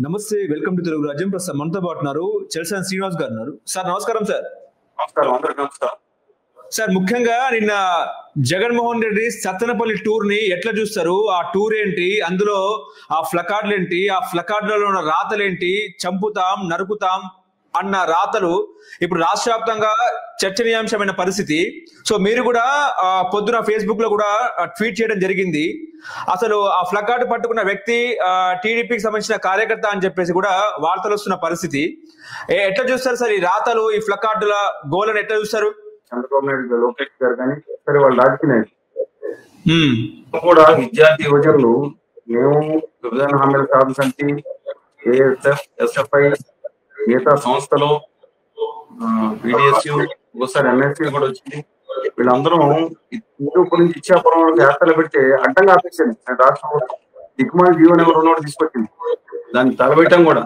నమస్తే, welcome to Telugu రాజ్యం. ప్రస్తుతం మనతో పాటు ఉన్నారు చెల్సాని శ్రీనివాస్ గారు ఉన్నారు. సార్ నమస్కారం సార్. నమస్కారం, అందరికి నమస్కారం. సార్, ముఖ్యంగా నిన్న జగన్మోహన్ రెడ్డి సత్తెనపల్లి టూర్ ని ఎట్లా చూస్తారు? ఆ టూర్ ఏంటి, అందులో ఆ ఫ్లకార్డులు ఏంటి, ఆ ఫ్లకార్డులలో ఉన్న రాతలేంటి? చంపుతాం, నరుకుతాం అన్న రాతలు ఇప్పుడు రాష్ట్ర వ్యాప్తంగా చర్చనీయాంశమైన పరిస్థితి. సో మీరు కూడా పొద్దున ఫేస్బుక్ లో కూడా ట్వీట్ చేయడం జరిగింది. అసలు ఆ ఫ్లకార్డు పట్టుకున్న వ్యక్తి టీడీపీకి సంబంధించిన కార్యకర్త అని చెప్పేసి కూడా వార్తలు వస్తున్న పరిస్థితి. ఎట్లా చూస్తారు సార్ ఈ రాతలు, ఈ ఫ్లకార్డుల గోలను ఎట్లా చూస్తారు? చంద్రబాబు నాయుడు, లోకేష్ గారు కానీ సరే, వాళ్ళు రాజకీయ కూడా విద్యార్థి యువజనులు మేము విభజన హామీల సాధన సమితి, ఏఎస్ఎఫ్, ఎస్ఎఫ్ఐ, మిగతా సంస్థలు, పిడిఎస్యు, ఒకసారి ఎన్ఎస్యు కూడా వచ్చింది. వీళ్ళందరూ హిందూపురం నుంచి ఇచ్చాపురం యాత్రలు పెడితే అడ్డంగా ఆపేసింది రాష్ట్ర ప్రభుత్వం. దిక్కుమాలి జీవన ఎవరు ఉన్నోడు తీసుకొచ్చింది, దాన్ని తలబెట్టం కూడా.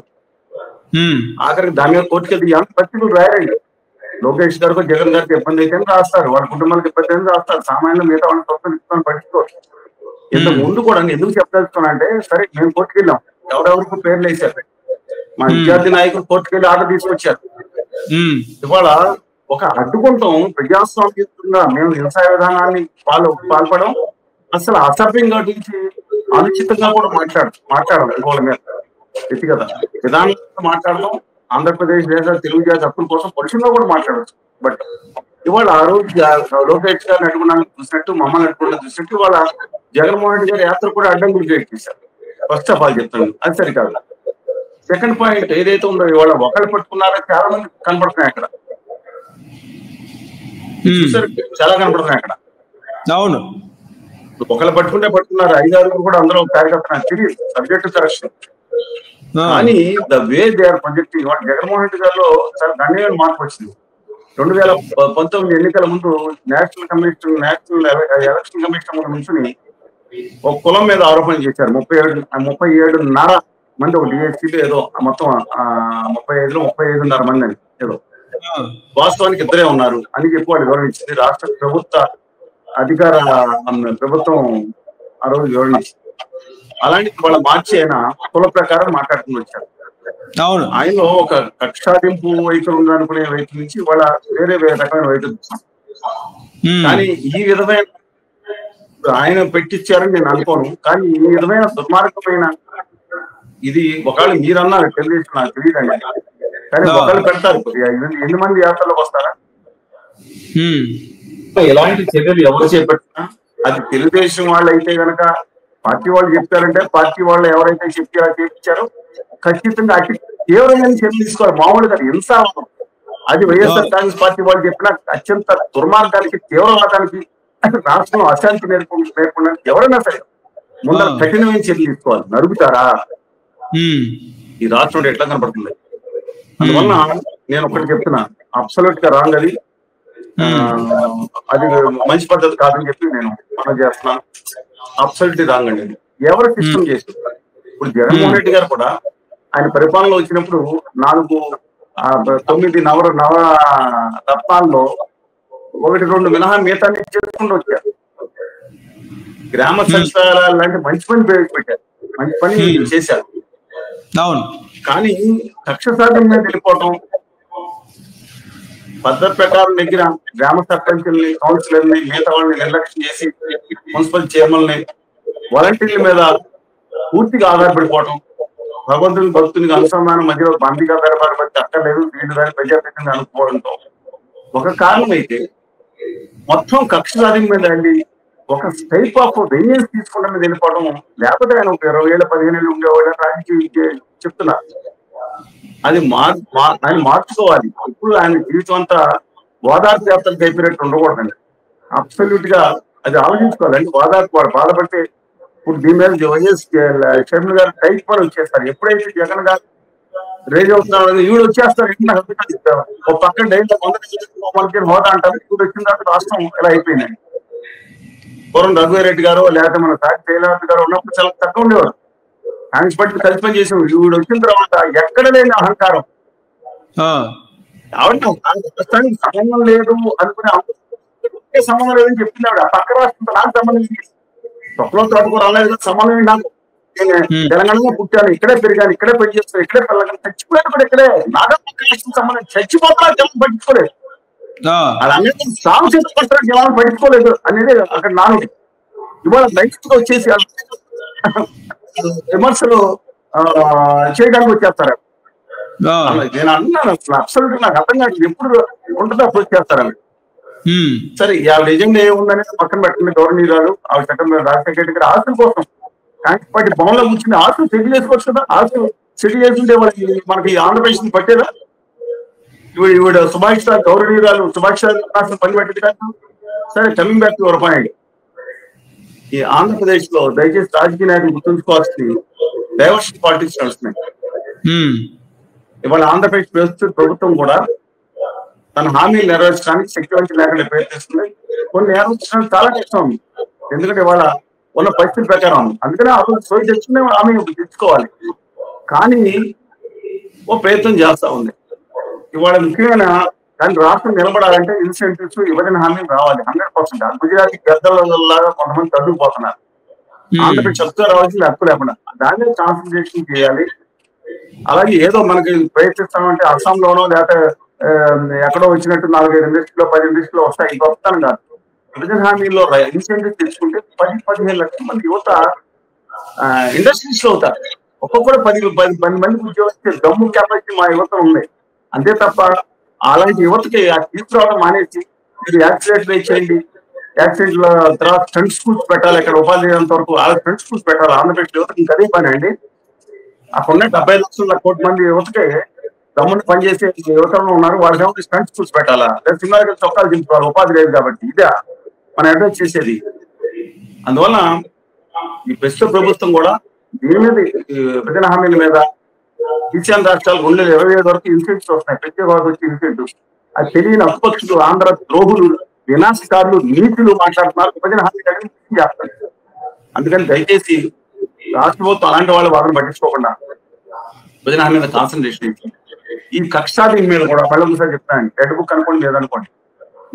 ఆఖరికి దాని మీద కోర్టుకెళ్తే ఎంత పత్రికలు రాయాలండి. లోకేష్ గారికి, జగన్ గారికి ఇబ్బంది అయితే రాస్తారు, వాళ్ళ కుటుంబాలకు ఇబ్బంది అయితే రాస్తారు. సామాన్యులు మిగతా వాళ్ళని ప్రభుత్వం ఇస్తామని పట్టించుకోరు. ఇంతకు ముందు కూడా ఎందుకు చెప్పదలుచుకున్నానంటే, సరే మేము కోర్టుకెళ్ళాం, ఎవరెవరికి పేర్లు వేసారు, మా విద్యార్థి నాయకులు కోర్టుకెళ్ళి ఆర్డర్ తీసుకొచ్చారు. ఇవాళ ఒక అడ్డుకుంటాం ప్రజాస్వామ్యంగా మేము వ్యవసాయ విధానాన్ని పాల్పడడం, అసలు అసభ్యంగా నుంచి అనుచితంగా కూడా మాట్లాడడం వాళ్ళ మీద వ్యక్తిగత విధానంగా మాట్లాడడం. ఆంధ్రప్రదేశ్ దేశ తెలుగు జాతి హక్కుల కోసం పరుషంగా కూడా మాట్లాడచ్చు. బట్ ఇవాళ ఆ రోజు లోకేష్ గారిని అడ్డుకున్నాను చూసినట్టు, మమ్మల్ని అడ్డుకున్నాను చూసినట్టు, ఇవాళ జగన్మోహన్ రెడ్డి గారి యాత్ర కూడా అడ్డం గురి చేశారు. ఫస్ట్ ఆఫ్ ఆల్ చెప్తాను, అది సరికాదు. సెకండ్ పాయింట్ ఏదైతే ఉందో, ఇవాళ ఒకళ్ళు పట్టుకున్నారో చాలా మంది కనపడుతున్నాయి అక్కడ, చాలా కనపడుతున్నాయి అక్కడ. అవును, ఒకళ్ళు పట్టుకున్నారు, 5-6 కూడా అందరూ కార్యకర్త తెలియదు, సబ్జెక్ట్ కరెక్షన్. కానీ the way they are projecting, Jaganmohan Reddy గారిలో చాలా గణనీయమైన మార్పు వచ్చింది. 2019 ఎన్నికల ముందు నేషనల్ ఎలక్షన్ కమిషన్ ముందు నుంచుని ఒక కులం మీద ఆరోపణ చేశారు. 37.5 మంది ఒక డిఎస్సీలో ఏదో మొత్తం 35.5 మంది అని ఏదో, వాస్తవానికి ఇద్దరే ఉన్నారు అని చెప్పి వాళ్ళు వివరించింది. రాష్ట్ర ప్రభుత్వ అధికార ప్రభుత్వం ఆ రోజు వివరించింది. అలాంటి వాళ్ళ మార్చి అయినా కుల ప్రకారం మాట్లాడుతూ వచ్చారు. అవును, ఆయనలో ఒక కక్షాదింపు వైఖరి ఉందనుకునే వైఖరి నుంచి వాళ్ళ వేరే రకమైన వైఖరి. కానీ ఈ విధమైన ఆయన పెట్టించారని నేను అనుకోను. కానీ ఈ విధమైన దుర్మార్గమైన ఇది ఒకవేళ మీరన్నారు తెలుగుదేశం, నాకు తెలియదండి. కానీ ఒకళ్ళు పెడతారు, ఎన్ని మంది యాత్రలోకి వస్తారా? ఎలాంటి చర్యలు ఎవరు చేపట్టినా అది తెలుగుదేశం వాళ్ళు అయితే గనక, పార్టీ వాళ్ళు చెప్తారంటే పార్టీ వాళ్ళు ఎవరైతే చేయించారో ఖచ్చితంగా అతి తీవ్రమైన చర్యలు తీసుకోవాలి. మామూలుగా హింసాత్మకం. అది వైఎస్ఆర్ కాంగ్రెస్ పార్టీ వాళ్ళు చెప్పిన అత్యంత దుర్మార్గానికి, తీవ్రవాదానికి, రాష్ట్రంలో అశాంతి నేర్పడానికి ఎవరైనా సరే ముందర కఠినమైన చర్యలు తీసుకోవాలి. నరుగుతారా? ఈ రాష్ట్రంలో ఎట్లా కనపడుతుంది? అందువల్ల నేను ఒకటి చెప్తున్నా, అబ్సల్యూట్ గా రాంగ్ అది. అది మంచి పద్ధతి కాదని చెప్పి నేను మనం చేస్తున్నాను. అబ్సల్యూట్లీ రాంగ్ అండి. ఎవరు సిస్టమ్ చేస్తున్నారు? ఇప్పుడు జగన్మోహన్ రెడ్డి గారు కూడా ఆయన పరిపాలనలో వచ్చినప్పుడు 9 నవ రత్నాల్లో 1-2 మినహా మిగతా చేసుకుంటూ వచ్చారు. గ్రామ సచివాలయాలు లాంటి మంచి పని పెట్టారు, మంచి పని చేశారు. అవును, కానీ కక్ష సాధన మీద వెళ్ళిపోవటం, పద్ధతి ప్రకారం దగ్గర గ్రామ సర్పంచుల్ని, కౌన్సిలర్ని, మిగతా వాళ్ళని నిర్లక్ష్యం చేసి మున్సిపల్ చైర్మన్ని, వాలంటీర్ల మీద పూర్తిగా ఆధారపడిపోవటం, భగవంతుని భక్తునికి అనుసంధానం మధ్యలో బందీగా దరబారపడి అక్కర్లేదు, వీళ్ళు కానీ ప్రజాప్రతినిధి అనుకోవడంతో ఒక కారణం అయితే, మొత్తం కక్ష సాధన మీద అండి ఒక టైప్ ఆఫ్ వెన్యూస్ తీసుకోవడం మీద వెళ్ళిపోవడం. లేకపోతే ఆయన 20 ఏళ్ళు 15 ఏళ్ళు ఉండేవాళ్ళని రాజకీయ చెప్తున్నారు. అది ఆయన మార్చుకోవాలి. ఇప్పుడు ఆయన జీవితం అంతా ఓదార్పు యాత్రలు అయిపోయినట్టు ఉండకూడదండి. అబ్సల్యూట్ గా అది ఆలోచించుకోవాలండి. ఓదార్పు వాడు బాధపడితే, ఇప్పుడు దీని మీద వైఎస్ షర్మిల గారు టైప్ పని వచ్చేస్తారు. ఎప్పుడైతే జగన్ గారు రేజ్ అవుతున్నారు, ఈవిడ వచ్చేస్తారు, ఒక పక్కన డైలీ మనకి హోదా అంటారు. ఇప్పుడు వచ్చిన తర్వాత రాష్ట్రం ఇలా అయిపోయిందండి. పూర్వం రఘువీరెడ్డి గారు లేకపోతే మన సాక్షి శైలవతి గారు ఉన్నప్పుడు చాలా తక్కువ ఉండేవారు. కాంగ్రెస్ పార్టీ కలిసి పని చేసాం. ఈవిడ వచ్చిన తర్వాత ఎక్కడ లేని అహంకారం, ఆవిడ ప్రస్తుతానికి సంబంధం లేదు అనుకునే సంబంధం లేదని చెప్పింది ఆవిడ. పక్క రాష్ట్రంతో నాకు సంబంధం, స్వప్నం తోటకూర అన్నది సంబంధం నాకు. తెలంగాణలో పుట్టాను, ఇక్కడే పెరిగాను, ఇక్కడే పెళ్లి చేస్తాను, ఇక్కడే పిల్లలు చచ్చిపోయాను కూడా ఇక్కడే. నాగరికతకి సంబంధించి చచ్చిపోతున్నా జనం పట్టించుకోలేదు. అది అనేది సాగు చేసుకుంటారు జనాలు పట్టించుకోలేదు అనేది అక్కడ నానుడి. ఇవాళ రైతుగా వచ్చేసి విమర్శలు చేయడానికి వచ్చేస్తారు. నేను అన్నాను అసలు అబ్సల్యూట్ నాకు అర్థం కాదు ఎప్పుడు ఉంటుందో అప్పుడు వచ్చేస్తారని. సరే ఆవిడ ఎజెండా ఏముందనేది పక్కన పెట్టండి. గవర్నీరాలు ఆవిడ సెకండ్ రాజశేఖర రెడ్డి గారి ఆస్తుల కోసం కాంగ్రెస్ పార్టీ భవన్లో కూర్చుని ఆస్తులు సెటిల్ చేసుకోవచ్చు కదా. ఆస్తులు సెటిల్ చేసుకుంటే వాళ్ళకి మనకి ఆంధ్రప్రదేశ్ పట్టేదా? ఈవిడ సుభాష్ గౌరవనీయురాలు సుభాష్ పని పెట్టేది కాదు. సరే coming back to your point, ఈ ఆంధ్రప్రదేశ్ లో దయచేసి రాజకీయ నాయకులు గుర్తుంచుకోవాల్సింది డైవర్షన్ పాలిటిక్స్ నడుస్తున్నాయి. ఇవాళ ఆంధ్రప్రదేశ్ ప్రభుత్వం కూడా తన హామీలు నెరవేర్చడానికి శక్తివంతం లేకుండా ప్రయత్నిస్తుంది. కొన్ని నెరవేర్చడానికి చాలా కష్టం ఉంది, ఎందుకంటే ఇవాళ ఉన్న పరిస్థితి ప్రకారం. అందుకనే అప్పుడు సోయి తెచ్చుకునే హామీ తెచ్చుకోవాలి, కానీ ఓ ప్రయత్నం చేస్తా ఉంది. ఇవాళ ముఖ్యమైన కానీ రాష్ట్రం నిలబడాలంటే ఇన్సెంటివ్స్ విభజన హామీలు రావాలి 100%. గుజరాత్ గద్దలాగా కొంతమంది చదువుకుపోతున్నారు. ఆంధ్రప్రదేశ్ హక్కు రావాల్సింది హక్కు లేకుండా దాన్ని కాన్సన్ట్రేషన్ చేయాలి. అలాగే ఏదో మనకి ప్రయత్నిస్తామంటే అస్సాంలోనో లేకపోతే ఎక్కడో వచ్చినట్టు 4-5 ఇండస్ట్రీలో 10 ఇండస్ట్రీలో వస్తాయి, ఇది వస్తాను కాదు. విభజన హామీల్లో ఇన్సెంటివ్ తెచ్చుకుంటే 10-15 లక్షల మంది యువత ఇండస్ట్రీస్ లో అవుతారు. ఒక్కొక్కరు 10 మందికి ఉద్యోగం ఇచ్చే దమ్ము కెపాసిటీ మా యువత ఉంది. అంతే తప్ప అలాంటి యువతకి తీసుకురావడం మానేసి మీరు యాక్సిడెంట్ చేయండి, యాక్సిడెంట్ల తర్వాత స్టంట్ స్కూల్స్ పెట్టాలి, ఇక్కడ ఉపాధి అయ్యేంత వరకు వాళ్ళ స్టంట్ స్కూల్స్ పెట్టాలి. ఆంధ్రప్రదేశ్ యువతకి ఇంకా అదే పని అండి. అక్కడ 70 లక్షల మంది యువతకి దమ్ముని పనిచేసే యువతలో ఉన్నారు, వాళ్ళకి స్టంట్ స్కూల్స్ పెట్టాలా, సినిమాకి చొక్కాలు దించుకోవాలి, ఉపాధి లేదు కాబట్టి. ఇదే మనం అడ్వైస్ చేసేది. అందువల్ల ఈ ప్రస్తుత ప్రభుత్వం కూడా దీని మీద విభజన హామీల మీద ఈశాన్య రాష్ట్రాలు 2027 వరకు ఇన్సెంటివ్స్ వస్తాయి, ప్రత్యేక హోదా వచ్చి ఇన్సెంటివ్స్. అది తెలియని అపక్షులు, ఆంధ్ర ద్రోహులు, వినాశకారులు, నీతులు మాట్లాడుతున్నారు, విభజన హామీ చేస్తారు. అందుకని దయచేసి రాష్ట్ర ప్రభుత్వం అలాంటి వాళ్ళు వాళ్ళని పట్టించుకోకుండా విభజన హామీ మీద కాన్సన్ట్రేషన్. ఈ కక్షాది మీద కూడా మళ్ళీ ఒకసారి చెప్తాను, రెడ్ బుక్ అనుకోండి లేదనుకోండి,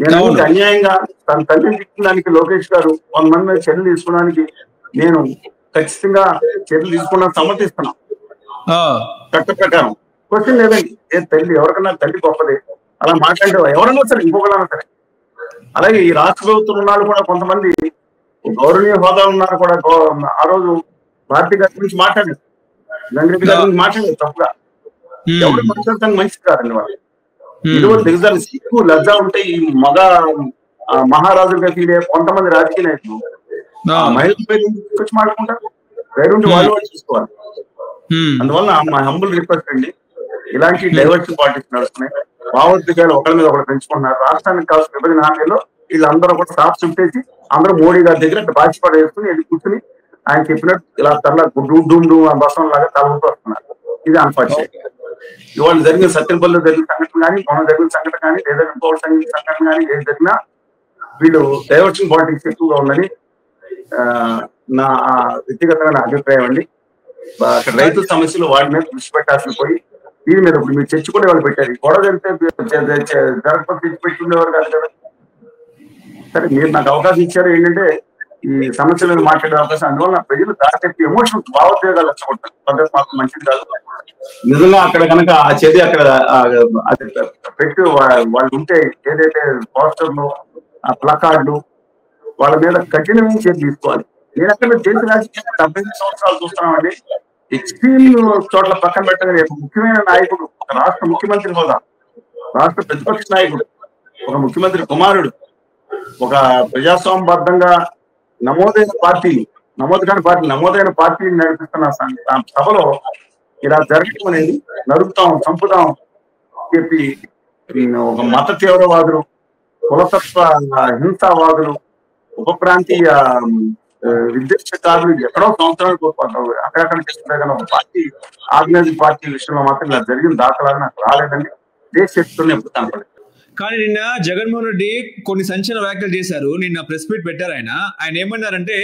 నేను అన్యాయంగా తన తల్లిని తిట్టడానికి లోకేష్ గారు 100 మంది మీద చర్యలు తీసుకోవడానికి నేను ఖచ్చితంగా చర్యలు తీసుకున్నా సమర్థిస్తున్నాను చట్ట ప్రకారం. క్వశ్చన్ లేదండి, ఏ తల్లి ఎవరికన్నా తల్లి గొప్పది అలా మాట్లాడే ఎవరన్నా సరే, ఇంకొకరైనా సరే. అలాగే ఈ రాష్ట్ర ప్రభుత్వం ఉన్నాళ్ళు కూడా కొంతమంది గౌరవనీయ హోదా ఉన్నారు కూడా. ఆ రోజు భారతీయ గారి గురించి మాట్లాడారు, గంగిరెడ్డి గారి గురించి మాట్లాడారు తప్పుగా. ఎవరు మాట్లాడటానికి మంచిది కాదండి వాళ్ళు. ఇటువంటి దిగజారి సిగ్గు లజ్జ ఉంటే ఈ మగ మహారాజులుగా ఫీల్ అయ్యే కొంతమంది రాజకీయ నాయకులు మహిళల పేరు వచ్చి మాట్లాడుకుంటారు. పేరుంటే వాళ్ళు చూసుకోవాలి. అందువల్ల మా హంబుల్ రిక్వెస్ట్ అండి, ఇలాంటి డైవర్షన్ పాలిటిక్స్ నడుస్తున్నాయి. భావోద్వేగాలు ఒకరి మీద ఒకరు పెంచుకుంటున్నారు. రాష్ట్రానికి కావాల్సిన విభజన హామీలో వీళ్ళందరూ కూడా సాఫ్ చుట్టేసి అందరూ మోడీ గారి దగ్గర బాధ్యపడ వేసుకుని వెళ్ళి కూర్చుని ఆయన చెప్పినట్టు ఇలా తరలా డూమ్ బసం లాగా తలవుతూ వస్తున్నారు. ఇది అన్ఫార్చునేట్. ఇవాళ జరిగిన సత్యనపల్లిలో జరిగిన సంఘటన కానీ, మొన్న జరిగిన సంఘటన కానీ, లేదా ఇంకోటి సంఘటన కానీ ఏది జరిగినా వీళ్ళు డైవర్షన్ పాలిటిక్స్ ఎక్కువగా ఉందని నా వ్యక్తిగతంగా నా అభిప్రాయం అండి. అక్కడ రైతుల సమస్యలు వాటి మీద దృష్టి పెట్టాల్సి పోయి దీని మీద ఇప్పుడు మీరు చర్చకునే వాళ్ళు పెట్టారు. గొడవ జరిగితే జరగకపోతే తెచ్చిపెట్టి ఉండేవారు కాదు కదా. సరే మీరు నాకు అవకాశం ఇచ్చారు ఏంటంటే ఈ సమస్యల మీద మాట్లాడే అవకాశం. అందువల్ల ప్రజలు దాటి ఎమోషన్స్ భావోద్వేగాలు వచ్చకుంటారు, పద్ధతి మాత్రం మంచిది కాదు. నిజంగా అక్కడ కనుక ఆ చర్య అక్కడ పెట్టి వాళ్ళు ఉంటే ఏదైతే పోస్టర్లు ఆ ప్లకార్డులు వాళ్ళ మీద కఠినమైన చర్య తీసుకోవాలి. నేను అక్కడ దేశ రాజకీయాలు 75 సంవత్సరాలు చూస్తున్నామండి. ఎక్స్ట్రీమ్ చోట్ల పక్కన పెట్టగా రేపు ముఖ్యమైన నాయకుడు, ఒక రాష్ట్ర ముఖ్యమంత్రి హోదా, రాష్ట్ర ప్రతిపక్ష నాయకుడు, ఒక ముఖ్యమంత్రి కుమారుడు, ఒక ప్రజాస్వామ్యబద్ధంగా నమోదైన పార్టీని నడిపిస్తున్న సభలో ఇలా జరగటం అనేది నరుకుతాం, చంపుతాం చెప్పి ఒక మత తీవ్రవాదులు, కులతత్వ హింసావాదులు, ఉప ప్రాంతీయ విద్వేషకారులు ఎక్కడో సంవత్సరాలు కోల్పోతారు. అక్కడక్కడ చేస్తుంటే కానీ ఒక పార్టీ ఆర్గనైజింగ్ పార్టీ విషయంలో మాత్రం ఇలా జరిగిన దాఖలాలు నాకు రాలేదండి. దేశ శక్తుల్ని ఎప్పుడు కనపడలేదు. కానీ నిన్న జగన్మోహన్ రెడ్డి కొన్ని సంచలన వ్యాఖ్యలు చేశారు. నిన్న ప్రెస్ మీట్ పెట్టారు. ఆయన ఏమన్నారంటే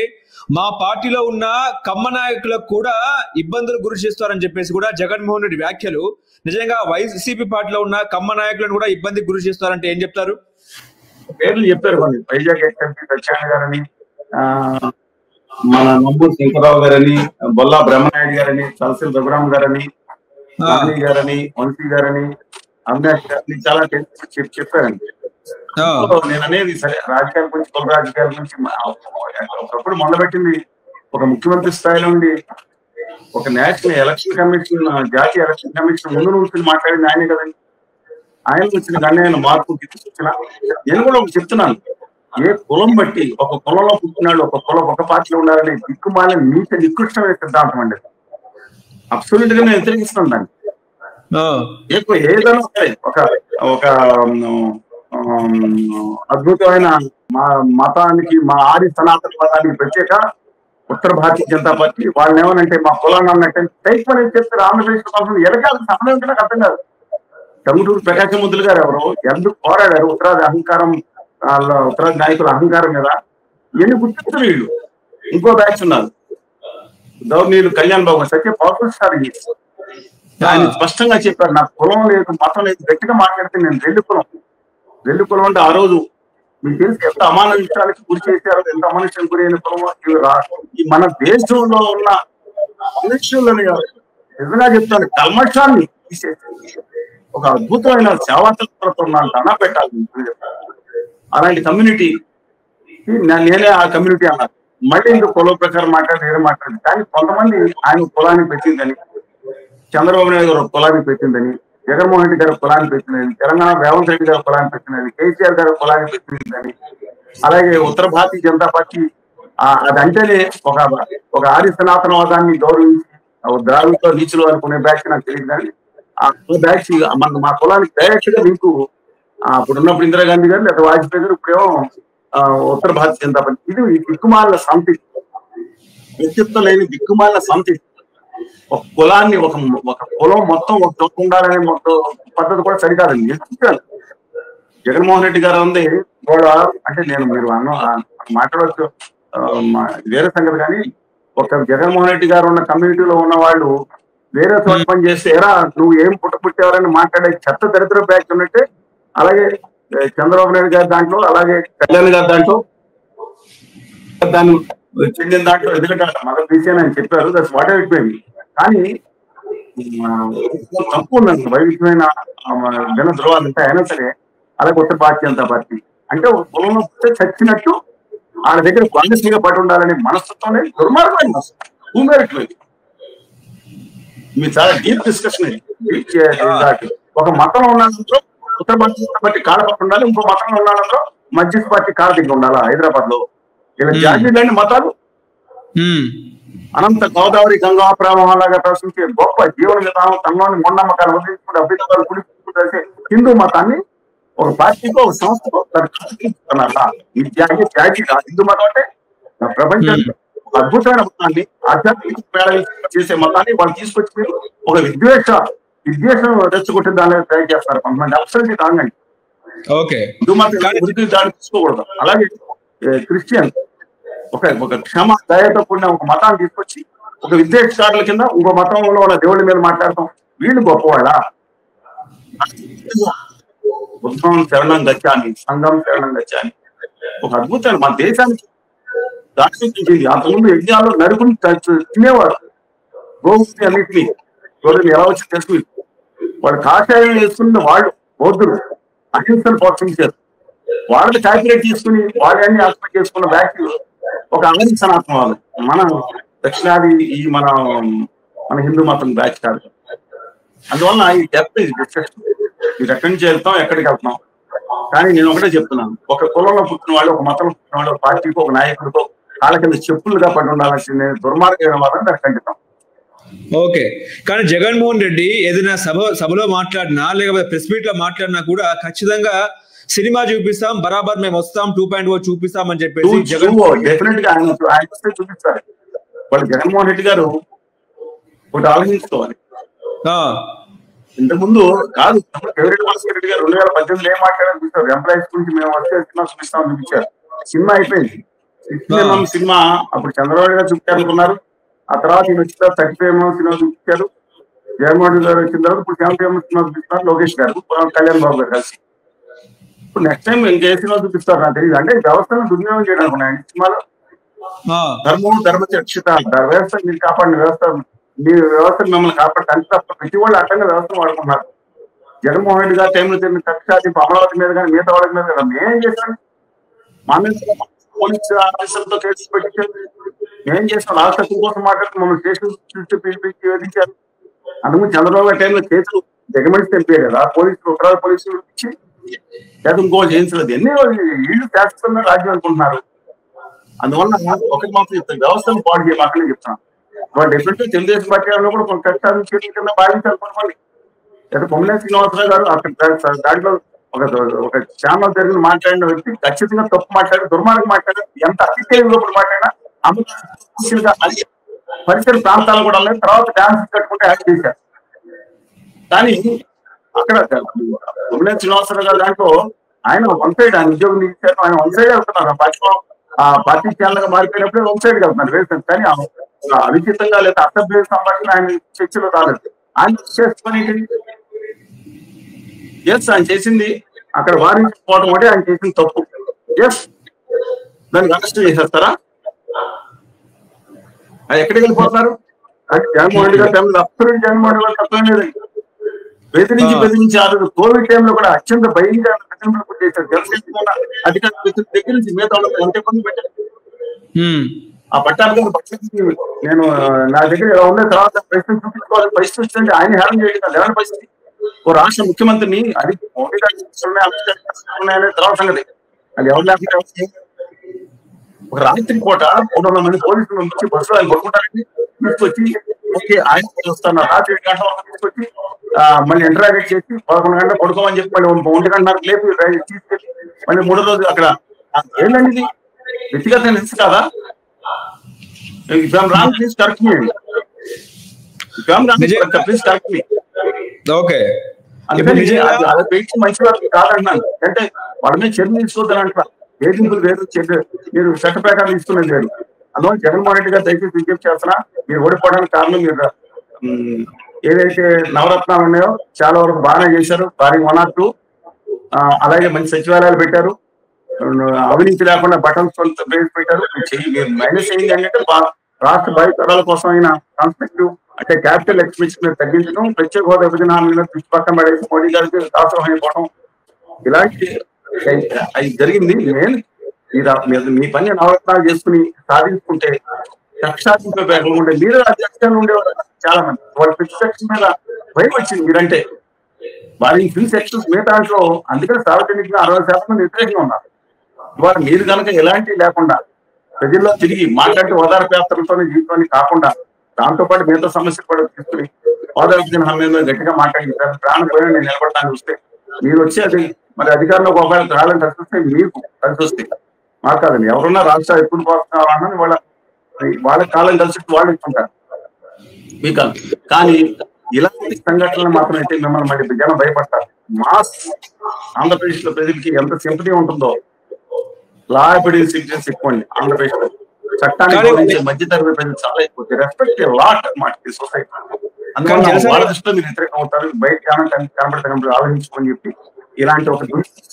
మా పార్టీలో ఉన్న కమ్మ నాయకులకు కూడా ఇబ్బందులు గురి చేస్తారని చెప్పేసి కూడా జగన్మోహన్ రెడ్డి వ్యాఖ్యలు. నిజంగా వైసీపీ పార్టీలో ఉన్న కమ్మ నాయకులను కూడా ఇబ్బందికి గురి చేస్తారంటే ఏం చెప్తారు? పేర్లు చెప్పారు కొన్ని, వైజాగ్ ఎక్స్ఎంపీ సత్యాన గారని, మన నంబూరు శంకరరావు గారని, బొల్లా బ్రహ్మనాయుడు గారని, తలసిల్ రఘురామ్ గారని, నాని గారని, వంశీ గారని, అవినాష్ గారిని చాలా చెప్పారండి. నేను అనేది సరే రాజకీయాల గురించి కుల రాజకీయాల గురించి ఒకప్పుడు మొదలుపెట్టింది ఒక ముఖ్యమంత్రి స్థాయిలో ఉండి ఒక నేషనల్ ఎలక్షన్ కమిషన్, జాతీయ ఎలక్షన్ కమిషన్ ముందు నుంచి మాట్లాడింది ఆయనే కదండి. ఆయన వచ్చిన గణ్యమైన మార్పు తీసుకొచ్చిన నేను కూడా ఒకటి చెప్తున్నాను, ఏ కులం బట్టి ఒక కులంలో పుట్టినాడు ఒక కులం ఒక పార్టీలో ఉండాలని దిక్కుమాల నీచ నికృష్టమైన సిద్ధాంతం అండి. అబ్సల్యూట్ గా నేను వ్యతిరేకిస్తున్నాను దాన్ని. ఏదైనా సరే ఒక ఒక అద్భుతమైన మా మతానికి, మా ఆది సనాతన మతానికి ప్రత్యేక ఉత్తర భారతీయ జనతా పార్టీ వాళ్ళని ఏమనంటే మా కులాన్ని అన్నట్టు టైప్ అనేది చెప్తే ఆంధ్రప్రదేశ్ కోసం ఎలాగ సమయం కూడా అర్థం కాదు. టంగుటూరు ప్రకాశముద్దులు గారు ఎవరు, ఎందుకు పోరాడారు ఉత్తరాది అహంకారం, ఉత్తరాది నాయకుల అహంకారం మీద ఎన్ని గుర్తించారు వీళ్ళు. ఇంకో బ్యాచ్ ఉన్నారు గౌరవనీయులు కళ్యాణ్ బాబు సత్య పవర్ఫుల్ స్టార్. ఆయన స్పష్టంగా చెప్పారు నాకు కులం లేదు మతం లేదు, గట్టిగా మాట్లాడితే నేను రెల్లి కులం అంటే ఆ రోజు మీకు తెలిసి ఎంత అమానుష్యానికి గురి చేశారు, ఎంత అమానుష్యం గురైన కులం ఈ మన దేశంలో ఉన్న మనుష్యులని నిజంగా చెప్తాను కల్మషాన్ని తీసేసి ఒక అద్భుతమైన సేవా తత్పరత అన్నా పెట్టాలి. అలాంటి కమ్యూనిటీ నేనే ఆ కమ్యూనిటీ అన్నారు. మళ్ళీ ఇంకా కులం ప్రకారం మాట్లాడదు కానీ కొంతమంది ఆయన కులాన్ని పెట్టిందని, చంద్రబాబు నాయుడు గారు కులాన్ని పెట్టిందని, జగన్మోహన్ రెడ్డి గారు కులాన్ని పెట్టిందని, తెలంగాణ రేవంత్ రెడ్డి గారు కులాన్ని పెట్టిందని, కేసీఆర్ గారు కులాన్ని పెట్టిందని, అలాగే ఉత్తర భారతీయ జనతా పార్టీ అదంటేనే ఒక ఆది సనాతనవాదాన్ని గౌరవించి ద్రావిడతో నీచులు అనుకునే బ్యాచ్ నాకు తెలియదు. కానీ ఆ బ్యాచ్ మా కులానికి డైరెక్ట్ గా మీకు అప్పుడున్నప్పుడు ఇందిరాగాంధీ గారు లేదా వాజ్పేయి గారు, ఇప్పుడేమో ఉత్తర భారతీయ జనతా పార్టీ. ఇది దిక్కుమాల సంతి, వ్యక్తిత్వం లేని దిక్కుమాల సంతి. ఒక కులాన్ని ఒక కులం మొత్తం ఒక చోట ఉండాలనే మొత్తం పద్ధతి కూడా సరికాదండి. జగన్మోహన్ రెడ్డి గారు ఉంది కూడా అంటే మీరు మాట్లాడవచ్చు వేరే సంగతి. కానీ ఒక జగన్మోహన్ రెడ్డి గారు ఉన్న కమ్యూనిటీలో ఉన్న వాళ్ళు వేరే చోట పని చేస్తే ఎరా నువ్వు ఏం పుట్టపుట్టేవారని మాట్లాడే చెత్త దరిద్ర బ్యాచ్ ఉన్నట్టే. అలాగే చంద్రబాబు నాయుడు గారి దాంట్లో, అలాగే కళ్యాణ్ గారి దాంట్లో దాన్ని చెందిన దాంట్లో ఎందుకంటే మదర్ తీసేయని ఆయన చెప్పారు, that's what ever it may be. కానీ తప్పు ఉందండి, వైవిధ్యమైన జన ధృవాలు ఉంటాయి. అయినా సరే అలాగే ఉత్తర భారతీయ జనతా పార్టీ అంటే ఒక కులంలో చచ్చినట్టు వాళ్ళ దగ్గర బానిసగా పడి ఉండాలనే మనస్తత్వం దుర్మార్గమైన భూమేరట్లేదు. మీరు చాలా డీప్ డిస్కషన్ ఒక మతంలో ఉన్నందులో ఉత్తర భారతీయ జనతా పార్టీ కాళ్ళ పక్క ఉండాలి, ఇంకో మతంలో ఉన్నందులో మధ్యస్థ పార్టీ కాళ్ళ దగ్గర ఉండాలా హైదరాబాద్ లో. ఇలా జాతీయులైన మతాలు అనంత గోదావరి గంగా ప్రవాహాలాగా ప్రశ్నించే గొప్ప జీవన విధానం, తనలోని మూఢనమ్మకాలు వదిలించుకుంటే అభ్యుదయాలు కుడిపేసే హిందూ మతాన్ని ఒక పార్టీకో ఒక సంస్థకో దాన్ని ఈ త్యాగి హిందూ మతం అంటే ప్రపంచంలో అద్భుతమైన మతాన్ని, ఆధ్యాత్మిక మేళ చేసే మతాన్ని వాళ్ళు తీసుకొచ్చి మీరు ఒక విద్వేషం రెచ్చగొట్టే దాని ట్రై చేస్తారు కొంతమంది. అబ్సల్యూట్లీ రాంగ్ అండి. హిందూ మతం గురించి దాన్ని తీసుకోకూడదు. అలాగే క్రిస్టియన్ ఒక క్షమ దయతో కూడిన ఒక మతాన్ని తీసుకొచ్చి ఒక విద్వేషాల కింద ఇంకో మతంలో ఉన్న దేవుడి మీద మాట్లాడతాం. వీళ్ళు గొప్పవాళ్ళ బుద్ధం శరణం గచ్చాని, సంఘం శరణం గచ్చాని ఒక అద్భుతమైన మన దేశానికి దాక్షించింది. అంతకుముందు యజ్ఞాల్లో నరుకుని తినేవారు, గోవుని అన్నింటినీ గోవుని ఎలా వచ్చి తెలుసు. వాళ్ళు కాషాయం వేసుకున్న వాళ్ళు బౌద్ధులు అహింసను ప్రోత్సహించారు. వాళ్ళని క్యాల్కులేట్ తీసుకుని వాళ్ళని ఆస్పెక్ట్ చేసుకున్న బ్యాక్ ఒక ఆది సనాతన వాళ్ళు. మన దక్షిణాది ఈ మన హిందూ మతం బ్యాచ్ కాదు. అందువల్ల ఈ డెప్త్ డిస్కషన్ మీరు ఎక్కడి నుంచి వెళ్తాం, ఎక్కడికి వెళ్తాం. కానీ నేను ఒకటే చెప్తున్నాను, ఒక కులంలో పుట్టిన వాళ్ళు, ఒక మతంలో పుట్టిన వాళ్ళు, ఒక పార్టీకో ఒక నాయకుడికో వాళ్ళ కింద చెప్పులుగా పడి ఉండాల్సిందే దుర్మార్గమైన వాళ్ళని దాన్ని ఖండితాం. ఓకే. కానీ జగన్మోహన్ రెడ్డి ఏదైనా సభలో మాట్లాడినా లేకపోతే ప్రెస్ మీట్ లో మాట్లాడినా కూడా ఖచ్చితంగా సినిమా చూపిస్తాం, బరాబర్ మేము వస్తాం, 2.0 చూపిస్తాం అని చెప్పేసి డెఫినెట్ గా ఆయన చూపిస్తారు. వాళ్ళు జగన్మోహన్ రెడ్డి గారు ఒకటి ఆలోచించుకోవాలి. ఇంతకుముందు కాదు కేవరెడ్డి భాస్కర్ రెడ్డి గారు 2018 ఏం మాట్లాడారు చూస్తారు. ఎంప్లాయీస్ గురించి మేము వచ్చే సినిమా చూపిస్తామని చూపించారు. సినిమా అయిపోయింది. సినిమా అప్పుడు చంద్రబాబు గారు చూపించారనుకున్నారు. ఆ తర్వాత ఈయన వచ్చిన 35 సినిమా చూపించారు. జగన్మోహన్ రెడ్డి గారు వచ్చిన తర్వాత ఇప్పుడు 70 సినిమా చూపిస్తున్నారు లోకేష్ గారు, కళ్యాణ్ బాబు గారు కలిసి. ఇప్పుడు నెక్స్ట్ టైం ఇంకే సినిమా చూపిస్తారు నాకు తెలియదు. అంటే వ్యవస్థను దుర్వినియోగం చేయడం అనుకున్నాయండి సినిమాలో. ధర్మం ధర్మచక్షిత వ్యవస్థ మీరు కాపాడిన వ్యవస్థ మీ వ్యవస్థ మిమ్మల్ని కాపాడి అంత ప్రతి వాళ్ళు అట్టంగా వ్యవస్థను వాడుకున్నారు. జగన్మోహన్ రెడ్డి గారి టైంలో జరిగిన కక్షాది అమరావతి మీద కానీ మిగతా వాళ్ళ మీద కదా మేమేం చేశాం? మా మీద పోలీసు ఆఫీసర్లతో కేసులు పెట్టించారు. ఏం చేస్తాం? రాష్ట్రం కోసం మాట్లాడుతూ మమ్మల్ని స్టేషన్ చుట్టూ పిలిపించి వేధించారు. అందుకు చంద్రబాబు గారి టైంలో కేసులు జగమెట్టి తెంపారు కదా పోలీసులు, ఉత్తరాల పోలీసులు ఇచ్చి ఇంకో చేయించలేదు. ఎన్ని వీళ్ళు శాశ్వతంగా రాజ్యం అనుకుంటున్నారు. అందువల్ల ఒకటి మాత్రం చెప్తాను, వ్యవస్థను పాడు చేయమాకనే చెప్తాను. వాళ్ళు డెఫినెట్గా తెలుగుదేశం పార్టీ కూడా కొన్ని కష్టాలు కింద భావించాలనుకోవాలి. లేదా పొంగులేటి శ్రీనివాసరావు గారు అక్కడ దాంట్లో ఒక ఛానల్ జరిగిన మాట్లాడిన వ్యక్తి ఖచ్చితంగా తప్పు మాట్లాడి దుర్మార్గం మాట్లాడారు. ఎంత అతిశయంలో మాట్లాడినా అమలుగా అది పరిసర ప్రాంతాలు కూడా ఉన్నాయి. తర్వాత డాన్స్ కట్టుకుంటే యాక్ట్ చేశారు. కానీ అక్కడ పొంగులేటి శ్రీనివాసరావు గారు దాంట్లో ఆయన వన్ సైడ్ ఆయన ఉద్యోగం ఇచ్చారు. ఆయన వన్ సైడ్ వెళ్తున్నారు. ఆ పార్టీ ఛానల్ గా మారిపోయినప్పుడు వన్ సైడ్ వెళ్తున్నారు వేసాను. కానీ అనుచితంగా లేదా అసభ్య సంభాషణ ఆయన చర్చలో రాలేదు. ఆయన చేసుకుని ఎస్ ఆయన చేసింది అక్కడ వారించకపోవడం అంటే ఆయన చేసింది తప్పు. ఎస్ దాన్ని అరెస్ట్ చేసేస్తారా? అది ఎక్కడికి వెళ్ళిపోతారు? జగన్మోహన్ రెడ్డి గారి టైంలో అప్పుడు జగన్మోహన్ రెడ్డి గారు తప్పేం లేదండి. బెదిరించి ఆ రోజు కోవిడ్ టైంలో కూడా అత్యంత భయంకర బెదిరింపులు చేశారు. జనసేన అధికారుల దగ్గర నుంచి మిగతా ఎంత ఇబ్బంది పెట్టారు. ఆ పట్టాలు నేను నా దగ్గర ఎలా ఉండే తర్వాత ప్రశ్న చూపించుకోవాలి. పరిస్థితి వచ్చిందంటే ఆయన హేళన చేయడం లేవని పరిస్థితి. ఓ రాష్ట్ర ముఖ్యమంత్రిని అది మోడీ గారి ఉన్నాయనే తర్వాత సంగతి. అది ఎవరు లేకుండా ఒక రాత్రి పూట 300 మంది పోలీసులు నుంచి బస్సులో ఆయన పడుకుంటారండి. తీసుకొచ్చి ఓకే ఆయన వస్తున్నారు. రాత్రి 7 గంటల వరకు తీసుకొచ్చి మళ్ళీ ఇంటరాగేట్ చేసి 11 గంటలు పడుకోమని చెప్పి మళ్ళీ 1 గంటన్నరకు లేపి తీసుకెళ్ళి మళ్ళీ 3వ రోజు అక్కడ ఏంటండి ఇది వ్యక్తిగత హింస కాదా? రాంగ్ ప్లీజ్ కరెక్ట్ మీ అండి. Please correct me. ఓకే అందుకని అది పెట్టి మంచి వాళ్ళకి కాదన్నాను. అంటే వాళ్ళ మీద చర్యలు తీసుకోవద్దని అంటారు. ఏజెంపులు వేరు మీరు చట్ట ప్రకారం తీసుకున్నది వేరు. అందువల్ల జగన్మోహన్ రెడ్డి గారు దయచేసి విజ్ఞప్తి చేస్తున్నా, మీరు ఓడిపోవడానికి కారణం మీరు ఏదైతే నవరత్నాలు ఉన్నాయో చాలా వరకు బాగానే చేశారు. భారీ 1 or 2 అలాగే మంచి సచివాలయాలు పెట్టారు. అవినీతి లేకుండా బటన్స్ పెట్టారు. మీరు మైనస్ అయింది అంటే రాష్ట్ర భావితరాల కోసం అయిన కాన్స్పెక్టివ్ అంటే క్యాపిటల్ ఎక్స్పెండిచర్ తగ్గించడం, ప్రత్యేక హోదా విభజన హామీలను దృష్టి పక్కన పడేసి మోడీ గారికి దాసోహం అయిపోవడం ఇలాంటి అది జరిగింది. మీ పని నవరత్నాలు చేసుకుని సాధించుకుంటే కక్షాత్మకంగా మీరు అధ్యక్షంగా ఉండేవారు చాలా మంది. వాళ్ళ ప్రతి మీద భయం వచ్చింది మీరంటే. వారి ఫ్రీ సెక్షన్స్ మీ దాంట్లో అందుకని సార్వజనికంగా 60% వ్యతిరేకంగా ఉన్నారు. ఇవాళ మీరు కనుక ఎలాంటి లేకుండా ప్రజల్లో తిరిగి మాట్లాడితే ఓదార్పు యాత్రలతోనే జీవితాన్ని కాకుండా దాంతోపాటు మిగతా సమస్యలు కూడా తీసుకుని ఓదార్పు హామీ గట్టిగా మాట్లాడి ప్రాణం పోయినా నేను నిలబడటానికి వస్తే మీరు వచ్చి అది మరి అధికారంలో ఒకవేళ రావాలని కలిసి వస్తే మీకు కలిసి వస్తే మాకు కాదండి. ఎవరున్నా రాష్ట్ర ఎప్పుడు పోతున్నారని వాళ్ళ కాలం కలిసి వాళ్ళు ఇస్తుంటారు మీకు. కానీ ఇలాంటి సంఘటనలు మాత్రం అయితే మిమ్మల్ని మళ్ళీ జనం భయపడతారు. మాస్ ఆంధ్రప్రదేశ్ లో ప్రజలకి ఎంత సింపతి ఉంటుందో లా అబైడింగ్ సిటిజన్స్ ఎక్కువ అండి ఆంధ్రప్రదేశ్ లో. చట్టాన్ని గౌరవించే మధ్యతరగతి ప్రజలు చాలా ఎక్కువ. రెస్పెక్ట్ లాట్ అన్నమాట ఈ సొసైటీ. అందువల్ల వాళ్ళ దృష్టిలో మీరు వ్యతిరేకం అవుతారు. బయట కనబడితే ఆలోచించుకొని చెప్పి ఇలాంటి ఒక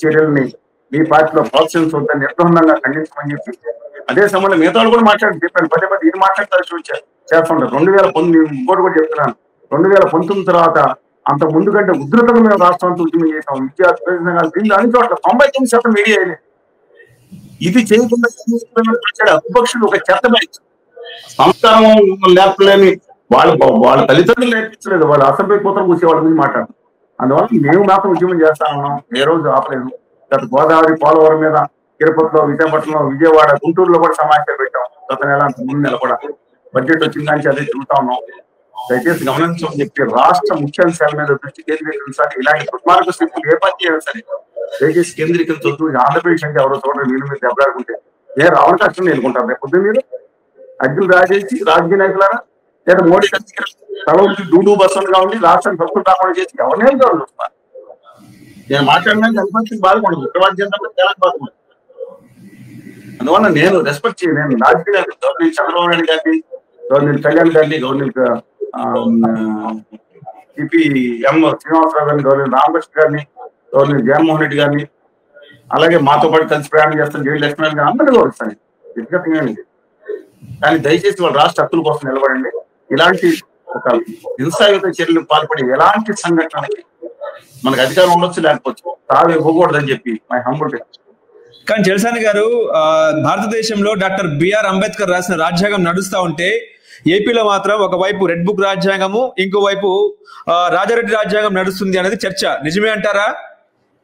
చర్యల్ని మీ పార్టీలో ప్రోత్సహించవద్దని నిర్బంధంగా ఖండించమని చెప్పి అదే సమయంలో మిగతా వాళ్ళు కూడా మాట్లాడి చెప్పాను. పదే ఇది మాట్లాడతారు చేస్తుంటారు. 2019 ఇంకోటి కూడా చెప్తున్నాను. 2019 తర్వాత అంత ముందు కంటే ఉధృతంగా మేము రాష్ట్రానికి ఉద్యమం చేసాం. విద్యార్థి అన్ని చోట్ల 99% మీడియా అయింది. ఇది చేయకుండా విపక్షులు ఒక చెత్త సంస్కారం లేపలేని వాళ్ళ తల్లిదండ్రులు నేర్పించలేదు. వాళ్ళు అసభ్య కూతురు కూర్చే వాళ్ళ గురించి మాట్లాడు. అందువల్ల మేము మాత్రం ఉద్యమం చేస్తా ఉన్నాం. ఏ రోజు ఆపలేదు. గత గోదావరి పోలవరం మీద తిరుపతిలో, విశాఖపట్నంలో, విజయవాడ, గుంటూరులో కూడా సమాచారం పెట్టాం. గత నెల 3 నెలలు కూడా బడ్జెట్ వచ్చిన దానికి అదే చూస్తా ఉన్నాం. దయచేసి గమనించమని చెప్పి రాష్ట్ర ముఖ్యాంశాల మీద దృష్టి కేంద్రీకరించాలి. ఇలాంటి దుర్మార్గ స్థితులు ఏ పార్టీ అయినా సరే దయచేసి కేంద్రీకరించవచ్చు. ఆంధ్రప్రదేశ్ అంటే ఎవరో చూడండి మీరు మీరు దెబ్బలాడుకుంటే రావణ కష్టం ఎన్నుకుంటారు. రేపు మీరు అర్జున్ రాజేసి రాజకీయ నాయకులారా లేదా మోడీ తల డూడు బస్సులుగా ఉండి రాష్ట్రాన్ని భక్తులు రాకుండా చేసి ఎవరినే చూస్తారు. నేను మాట్లాడడానికి అనుమతికి బాధపడదు. ఉత్తరవాద్యం చాలా బాధపడదు. అందువల్ల నేను రెస్పెక్ట్ చేయను. రాజకీయ గవర్నమెంట్ చంద్రబాబు నాయుడు గారిని, గవర్నమెంట్ కళ్యాణ్ గారిని, గవర్నమెంట్ సిపి శ్రీనివాసరావు గారిని, గవర్నమెంట్ రామకృష్ణ గారిని, గవర్నమెంట్ జగన్మోహన్ రెడ్డి గారిని, అలాగే మాతో పాటు కలిసి ప్రయాణం చేస్తాను జైలు లక్ష్మణ్ గారిని అందరూ గౌరవిస్తాను వ్యక్తిగతంగా. కానీ దయచేసి వాళ్ళ రాష్ట్ర హక్కుల కోసం నిలబడండి. ఇలాంటి ఒక హింసాయుత చర్యలు పాల్పడి ఎలాంటి సంఘటనలకి మనకు అధికారం ఉండొచ్చు లేకపోవచ్చు, తావు ఇవ్వకూడదని చెప్పి మై హంబుల్ రిక్వెస్ట్. కానీ చెల్సాని గారు, భారతదేశంలో డాక్టర్ బిఆర్ అంబేద్కర్ రాసిన రాజ్యాంగం నడుస్తా ఉంటే ఏపీలో మాత్రం ఒకవైపు రెడ్ బుక్ రాజ్యాంగము, ఇంకోవైపు రాజారెడ్డి రాజ్యాంగం నడుస్తుంది అనేది చర్చ. నిజమే అంటారా?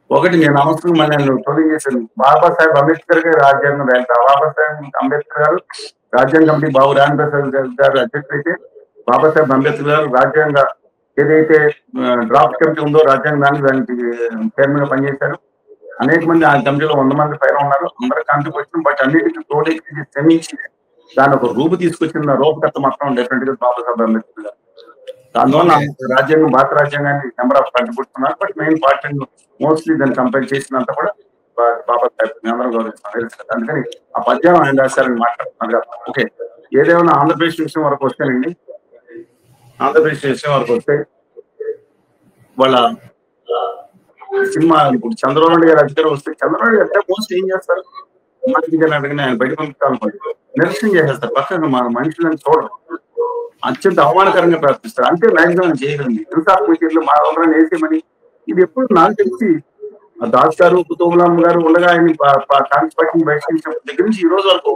ఒకటి నేను అవసరం నేను ట్రోలింగ్ చేశాను. బాబాసాహెబ్ అంబేద్కర్ గారి రాజ్యాంగం బాబాసాహెబ్ అంబేద్కర్ గారు రాజ్యాంగ కమిటీ బాబు రామప్రసాద్ గారు అధ్యక్షులైతే, బాబాసాహెబ్ అంబేద్కర్ గారు రాజ్యాంగ ఏదైతే డ్రాఫ్ట్ కమిటీ ఉందో రాజ్యాంగానికి దానికి చైర్మన్ గా పనిచేశారు. అనేక మంది ఆ కమిటీలో 100 మంది పైన ఉన్నారు. అందరూ కాంట్రిబ్యూషన్, బట్ అన్నిటికీ తోడేసి శ్రమించి దాని ఒక రూపు తీసుకొచ్చిన రూపకర్త మాత్రం డెఫినెట్ గా బాబాసాహెబ్ అంబేద్కర్ గారు. అందువల్ల రాజ్యాంగం, భారత రాజ్యాంగాన్ని number of contribute, but main party mostly దాన్ని కంపేర్ చేసినంత కూడా బాబాసాహెబ్ అందరం గౌరవిస్తున్నారు. అందుకని ఆ పద్యం ఆయన రాశారని మాట్లాడుతున్నారు. ఓకే, ఏదేమైనా ఆంధ్రప్రదేశ్ విషయం వరకు వస్తేనండి, ఆంధ్రప్రదేశ్ విషయం వరకు వస్తే వాళ్ళ సినిమా ఇప్పుడు చంద్రబాబు నాయుడు గారు అధికారం వస్తే చంద్రబాబు నాయుడు గారు మోస్ట్ ఏం చేస్తారు? మంత్రి గారిని అడిగిన ఆయన బయట పంపించాలనుకోండి, నిరసన చేసేస్తారు. పక్కన మన మనుషులను చూడరు, అత్యంత అవమానకరంగా ప్రవర్తిస్తారు. అంటే మ్యాక్సిమం చేయగలిగింది హింసాత్మకలు మా వాళ్ళని వేసేమని. ఇది ఎప్పుడు నాకు తెలిసి దాస్ గారు, కుతుబులమ్మ గారు ఉండగా ఆయన కాంగ్రెస్ పార్టీని బహిష్కరించిన దగ్గర నుంచి ఈ రోజు వరకు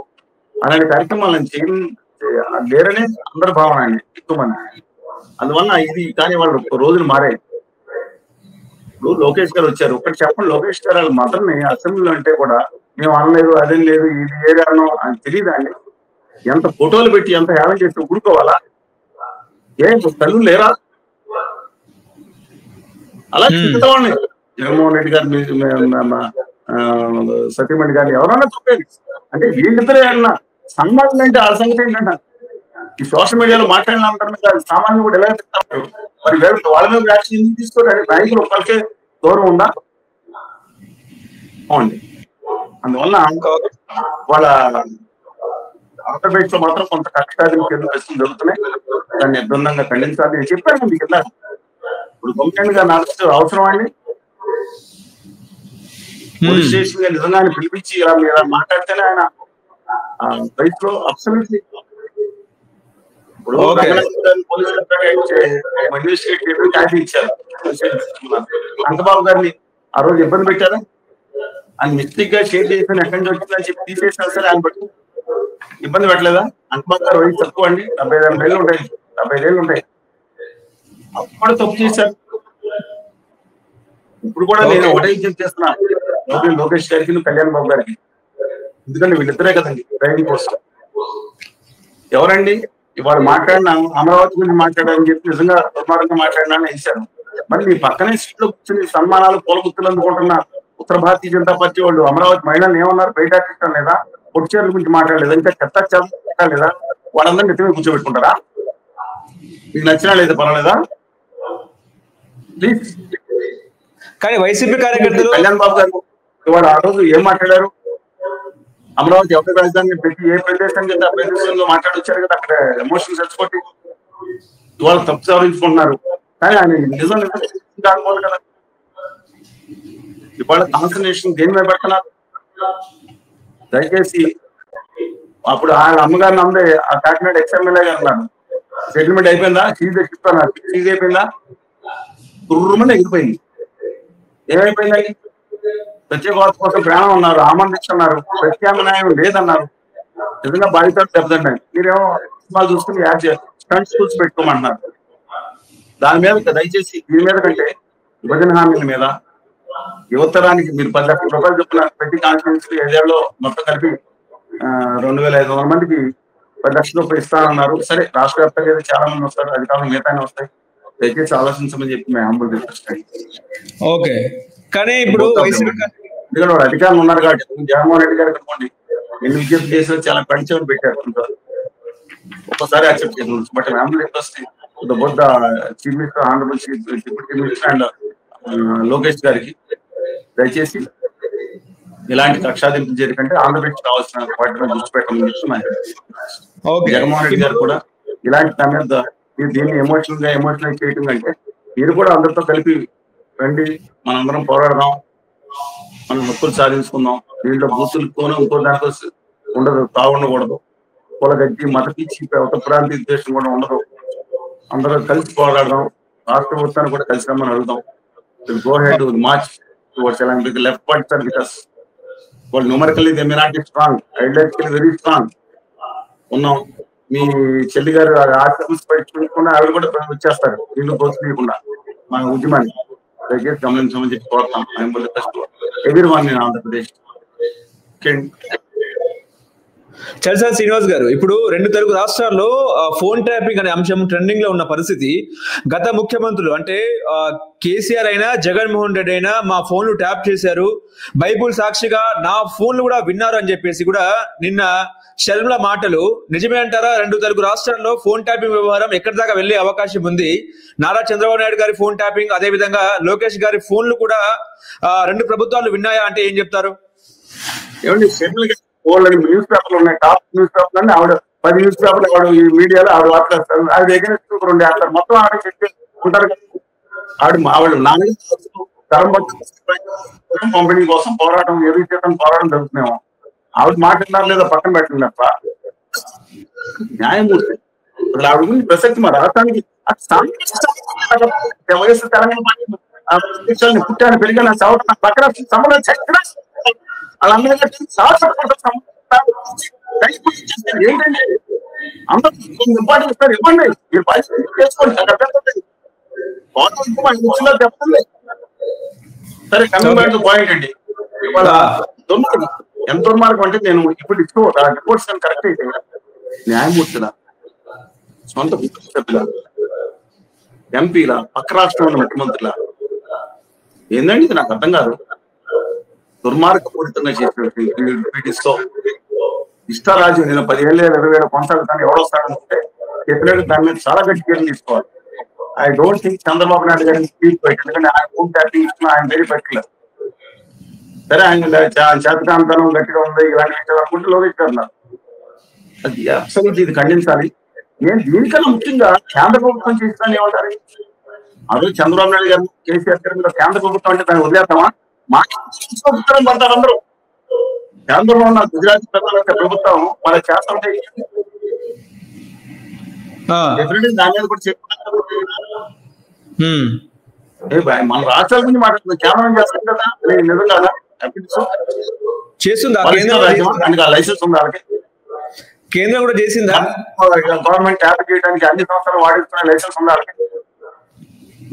అలాంటి కార్యక్రమాలను లేరనే అందరి భావన అండి ఎక్కువ మంది. అందువల్ల ఇది కానీ వాళ్ళు రోజులు మారాయి. ఇప్పుడు లోకేష్ గారు వచ్చారు, ఒకటి చెప్పండి, లోకేష్ గారు వాళ్ళ మదర్ని అసెంబ్లీలో అంటే కూడా మేము అనలేదు, అదేం లేదు, ఇది ఏరియానో అని తెలియదా అండి? ఎంత ఫోటోలు పెట్టి ఎంత హేళన చేసి ఊరుకోవాలా? ఏం తల్లు లేరా? అలా చూద్దామండి. జగన్మోహన్ రెడ్డి గారు, సత్యమణి గారిని ఎవరన్నా చెప్పేది అంటే వీళ్ళిద్దరే అన్నా సన్మానం అంటే ఆ సంగతి ఏంటంట ఈ సోషల్ మీడియాలో మాట్లాడిన అంటారు, సామాన్యులు కూడా ఎలా చెప్తారు? మరి వాళ్ళ మీద యాక్షన్ ఎందుకు తీసుకోవాలి? నాయకులు ఒక్కరికే గౌరవం ఉందా? అవునండి. అందువల్ల వాళ్ళ ఆంధ్రప్రదేశ్ లో మాత్రం కొంత కక్షాదిని ప్రశ్నలు జరుగుతున్నాయి. దాన్ని నిర్బంధంగా ఖండించాలి. నేను చెప్పాను మీకు ఇలా. ఇప్పుడు గవర్నమెంట్ గా నాకు అవసరం అండి. పోలీస్ స్టేషన్ గా నిజంగా ఆయన పిలిపించి ఇలా మీరు మాట్లాడితేనే ఆయన రైతులో అబ్సల్యూట్లీ ఇప్పుడు ఇచ్చారు. అంకబాబు గారిని ఆ రోజు ఇబ్బంది పెట్టారా? ఆయన మిస్టేక్ గా షేర్ చేసిన ఎక్కడి నుంచి వచ్చిందని చెప్పి తీసేసినా సరే ఆయన బట్టి ఇబ్బంది పెట్టలేదా? అంకబాబు గారు వయసు తక్కువ అండి, 75 ఏళ్ళు ఉంటాయి, 75 ఏళ్ళు ఉంటాయి. అప్పుడు తప్పు చేశారు. ఇప్పుడు కూడా నేను ఒకటే విజ్ఞప్తి చేస్తున్నా లోకేష్ గారికి, కళ్యాణ్ బాబు గారికి. ఎందుకంటే వీళ్ళిద్దరే కదండి డ్రైవింగ్ కోసం. ఎవరండి ఇవాళ మాట్లాడినా అమరావతి గురించి మాట్లాడాలని చెప్పి నిజంగా దుర్మార్గంగా మాట్లాడినా వేశారు. మరి మీ పక్కనే సీట్లో కూర్చొని సన్మానాలు పూలగుత్తులు అందుకుంటున్న ఉత్తర భారతీయ జనతా పార్టీ వాళ్ళు అమరావతి మహిళలు ఏమన్నారు? బయట ఇష్టం లేదా? పొడిచేర్ల గురించి మాట్లాడలేదు, ఇంకా చెత్త లేదా? వాళ్ళందరూ నెత్తిమీద కూర్చోబెట్టుకుంటారా? మీకు నచ్చినా లేదా పర్వాలేదా? ప్లీజ్. కానీ వైసీపీ కార్యకర్తలు కళ్యాణ్ బాబు గారు ఇవాళ ఆ రోజు ఏం మాట్లాడారు? అమరావతి ఎవరి రాజధాని ప్రతి ఏ ప్రదేశం కింద ఆ ప్రదేశంలో మాట్లాడొచ్చారు కదా, అక్కడ ఎమోషన్స్ తెచ్చుకోండి. ఇవాళ తప్పు సవరించుకుంటున్నారు. కానీ ఆయన నిజం కాకపోవాలి కదా. ఇవాళ కాన్సన్ట్రేషన్ దేని మీద పెడుతున్నారు? దయచేసి అప్పుడు ఆయన అమ్మగారిని అందే ఆ కాకినాడ ఎక్స్ఎమ్మెల్యే గారు అన్నారు, సెటిల్మెంట్ అయిపోయిందా? చీజ్ తెచ్చిస్తున్నారు. చీజ్ అయిపోయిందా? కుర్రమని ఎగిరిపోయింది. ఏమైపోయిందండి? ప్రత్యేక హోదా కోసం ప్రాణం అన్నారు, ఆమందిస్తున్నారు, ప్రత్యామ్నాయం లేదన్నారు. నిజంగా బాధితులు దెబ్బతిన్నాయి. మీరేమో సినిమాలు చూసుకుని స్టంట్ స్కూల్స్ పెట్టుకోమంటున్నారు. దాని మీద దయచేసి దీని మీద కంటే విభజన హామీల మీద యువతరానికి మీరు 10 లక్షల రూపాయలు చొప్పున ప్రతి కాన్స్టిట్యూన్సీ ఏరియాలో మొత్తం కలిపి 2500 మందికి 10 లక్షల రూపాయలు ఇస్తానన్నారు. సరే, రాష్ట్ర వ్యాప్తంగా చాలా మంది వస్తారు, అది కావాలి మిగతానే వస్తాయి. దయచేసి ఆలోచించమని చెప్పి మేము హంబుల్ రిక్వెస్ట్. ఓకే, కానీ ఇప్పుడు ఎందుకంటే వాడు అధికారులు ఉన్నారు కాబట్టి జగన్మోహన్ రెడ్డి గారు అనుకోండి ఎన్ని విజ్ఞప్తి చేసినా చాలా పంచమని పెట్టారు. ఒక్కసారి యాక్సెప్ట్ చేయాలి. But humble request both the chief minister, honourable deputy chief minister and Lokesh గారికి దయచేసి ఇలాంటి కక్షాదింపు చేయకంటే ఆంధ్రప్రదేశ్ కావాల్సిన వాటిని దృష్టి పెట్టమని చెప్తున్నాను. జగన్మోహన్ రెడ్డి గారు కూడా ఇలాంటి దాని మీద దీన్ని ఎమోషనల్ చేయటం కంటే మీరు కూడా అందరితో కలిపి రండి, మనందరం పోరాడదాం, మనం హక్కులు సాధించుకుందాం. దీంట్లో బూతులతోనూ ఇంకో దానితో ఉండదు, తాగుండకూడదు. కులగజ్జి మత పిచ్చి ఒక ప్రాంతీయ ఉద్దేశం కూడా ఉండదు. అందరూ కలిసి పోరాడదాం, రాష్ట్ర ప్రభుత్వాన్ని కూడా కలిసి రమ్మని అడుగుదాం. Go ahead march left party sir because వాళ్ళు numerically they may not be strong, ideologically very strong ఉన్నాం. మీ చెల్లి గారు ఆర్టికల్స్ చూసుకున్నా ఆవిడ కూడా వచ్చేస్తారు వీళ్ళు ప్రోత్సహించకుండా మన ఉద్యమాన్ని దయచేసి గమనించమని చెప్పి కోరుతాం. ఎవరి వన్ ఇన్ ఆంధ్రప్రదేశ్. చల్సాని శ్రీనివాస్ గారు, ఇప్పుడు 2 తెలుగు రాష్ట్రాల్లో ఫోన్ ట్యాపింగ్ అనే అంశం ట్రెండింగ్ లో ఉన్న పరిస్థితి, గత ముఖ్యమంత్రులు అంటే కేసీఆర్ అయినా జగన్మోహన్ రెడ్డి అయినా మా ఫోన్లు ట్యాప్ చేశారు, బైబుల్ సాక్షిగా నా ఫోన్లు కూడా విన్నారు అని చెప్పేసి కూడా నిన్న షర్మిల మాటలు నిజమే అంటారా? 2 తెలుగు రాష్ట్రాల్లో ఫోన్ ట్యాపింగ్ వ్యవహారం ఎక్కడి దాకా వెళ్లే అవకాశం ఉంది? నారా చంద్రబాబు నాయుడు గారి ఫోన్ ట్యాపింగ్, అదే విధంగా లోకేష్ గారి ఫోన్లు కూడా 2 ప్రభుత్వాలు విన్నాయా అంటే ఏం చెప్తారు? ఏమండి, షర్మిల వాళ్ళని న్యూస్ పేపర్లు ఉన్నాయి, టాప్ న్యూస్ పేపర్లు అన్ని ఆవిడ 10 న్యూస్ పేపర్లు ఆవిడ ఈ మీడియాలో ఆవిడ వార్తలేస్తారు. ఆవిడ దగ్గర 2 వేస్తారు, మొత్తం ఆవిడ చెప్పి ఉంటారు. ఆవిడ నాన్న తరం పంపిణీ కోసం పోరాటం, ఎదురు చేతను పోరాటం జరుగుతున్నాము. ఆవిడ మాట్లాడినారు లేదా పక్కన పెట్టింది తప్ప న్యాయమూర్తి ఆవిడ గురించి ప్రసక్తి మా రాష్ట్రానికి వయసు తెలంగాణ పుట్టాను పెరిగిన చదవడం పక్కన సంబంధం ఏంటండి అందరూ ఇంపార్టెంట్ ఇస్తారు, ఇవ్వండి, మీరు పరిస్థితి చేసుకోండి. చెప్తుంది సరే. కమింగ్ బ్యాక్ టు పాయింట్ అండి, ఇవాళ దుర్మార్గం ఎంత దుర్మార్గం అంటే నేను ఇప్పుడు రిపోర్ట్స్ కరెక్ట్ అయితే న్యాయమూర్తుల సొంత సభ్యుల ఎంపీల పక్క రాష్ట్రంలో ముఖ్యమంత్రుల ఏందండి ఇది నాకు అర్థం కాదు. దుర్మార్గపూరితంగా చేసినట్టు ఇష్టారాజ్యం నేను 10 ఏళ్ళు 20 ఏళ్ళు కొనసాగుతాను ఎవడొస్తాడంటే చెప్పినట్టు దాని మీద చాలా గట్టి కేర్లు తీసుకోవాలి. I don't think Chandrababu Naidu గారిని స్పీచ్ పెట్టి, ఎందుకంటే ఆయన ఫోన్ ట్యాపింగ్ ఇస్తున్నా ఆయన వెరీ పర్టికులర్. సరే ఆయన చేతకాంతనం గట్టిగా ఉంది ఇలాంటి విషయాలు అనుకుంటే లోకేష్ గారు అది అసలు ఇది ఖండించాలి. నేను దీనికన్నా ముఖ్యంగా కేంద్ర ప్రభుత్వం చేస్తాను ఏమంటారు? అదే చంద్రబాబు నాయుడు గారు కేసీఆర్ గారి మీద కేంద్ర ప్రభుత్వం అంటే దాన్ని వదిలేస్తామా? మా ప్రభుత్వం పడతారు అందరూ. కేంద్రంలో ఉన్న గుజరాత్ ప్రభుత్వం మన చేస్తుంటే దాని మీద కూడా చెప్పుకుంటారు. మన రాష్ట్రాల గురించి మాట్లాడుతుంది, కేంద్రం చేస్తుంది కదా, నిజం కదా చేస్తుందా? లైసెన్స్ ఉంది వాళ్ళకి, కేంద్రం కూడా చేసిందా? గవర్నమెంట్ ట్యాప్ చేయడానికి అన్ని సంవత్సరాలు వాడిస్తున్న లైసెన్స్ ఉంది వాళ్ళకి.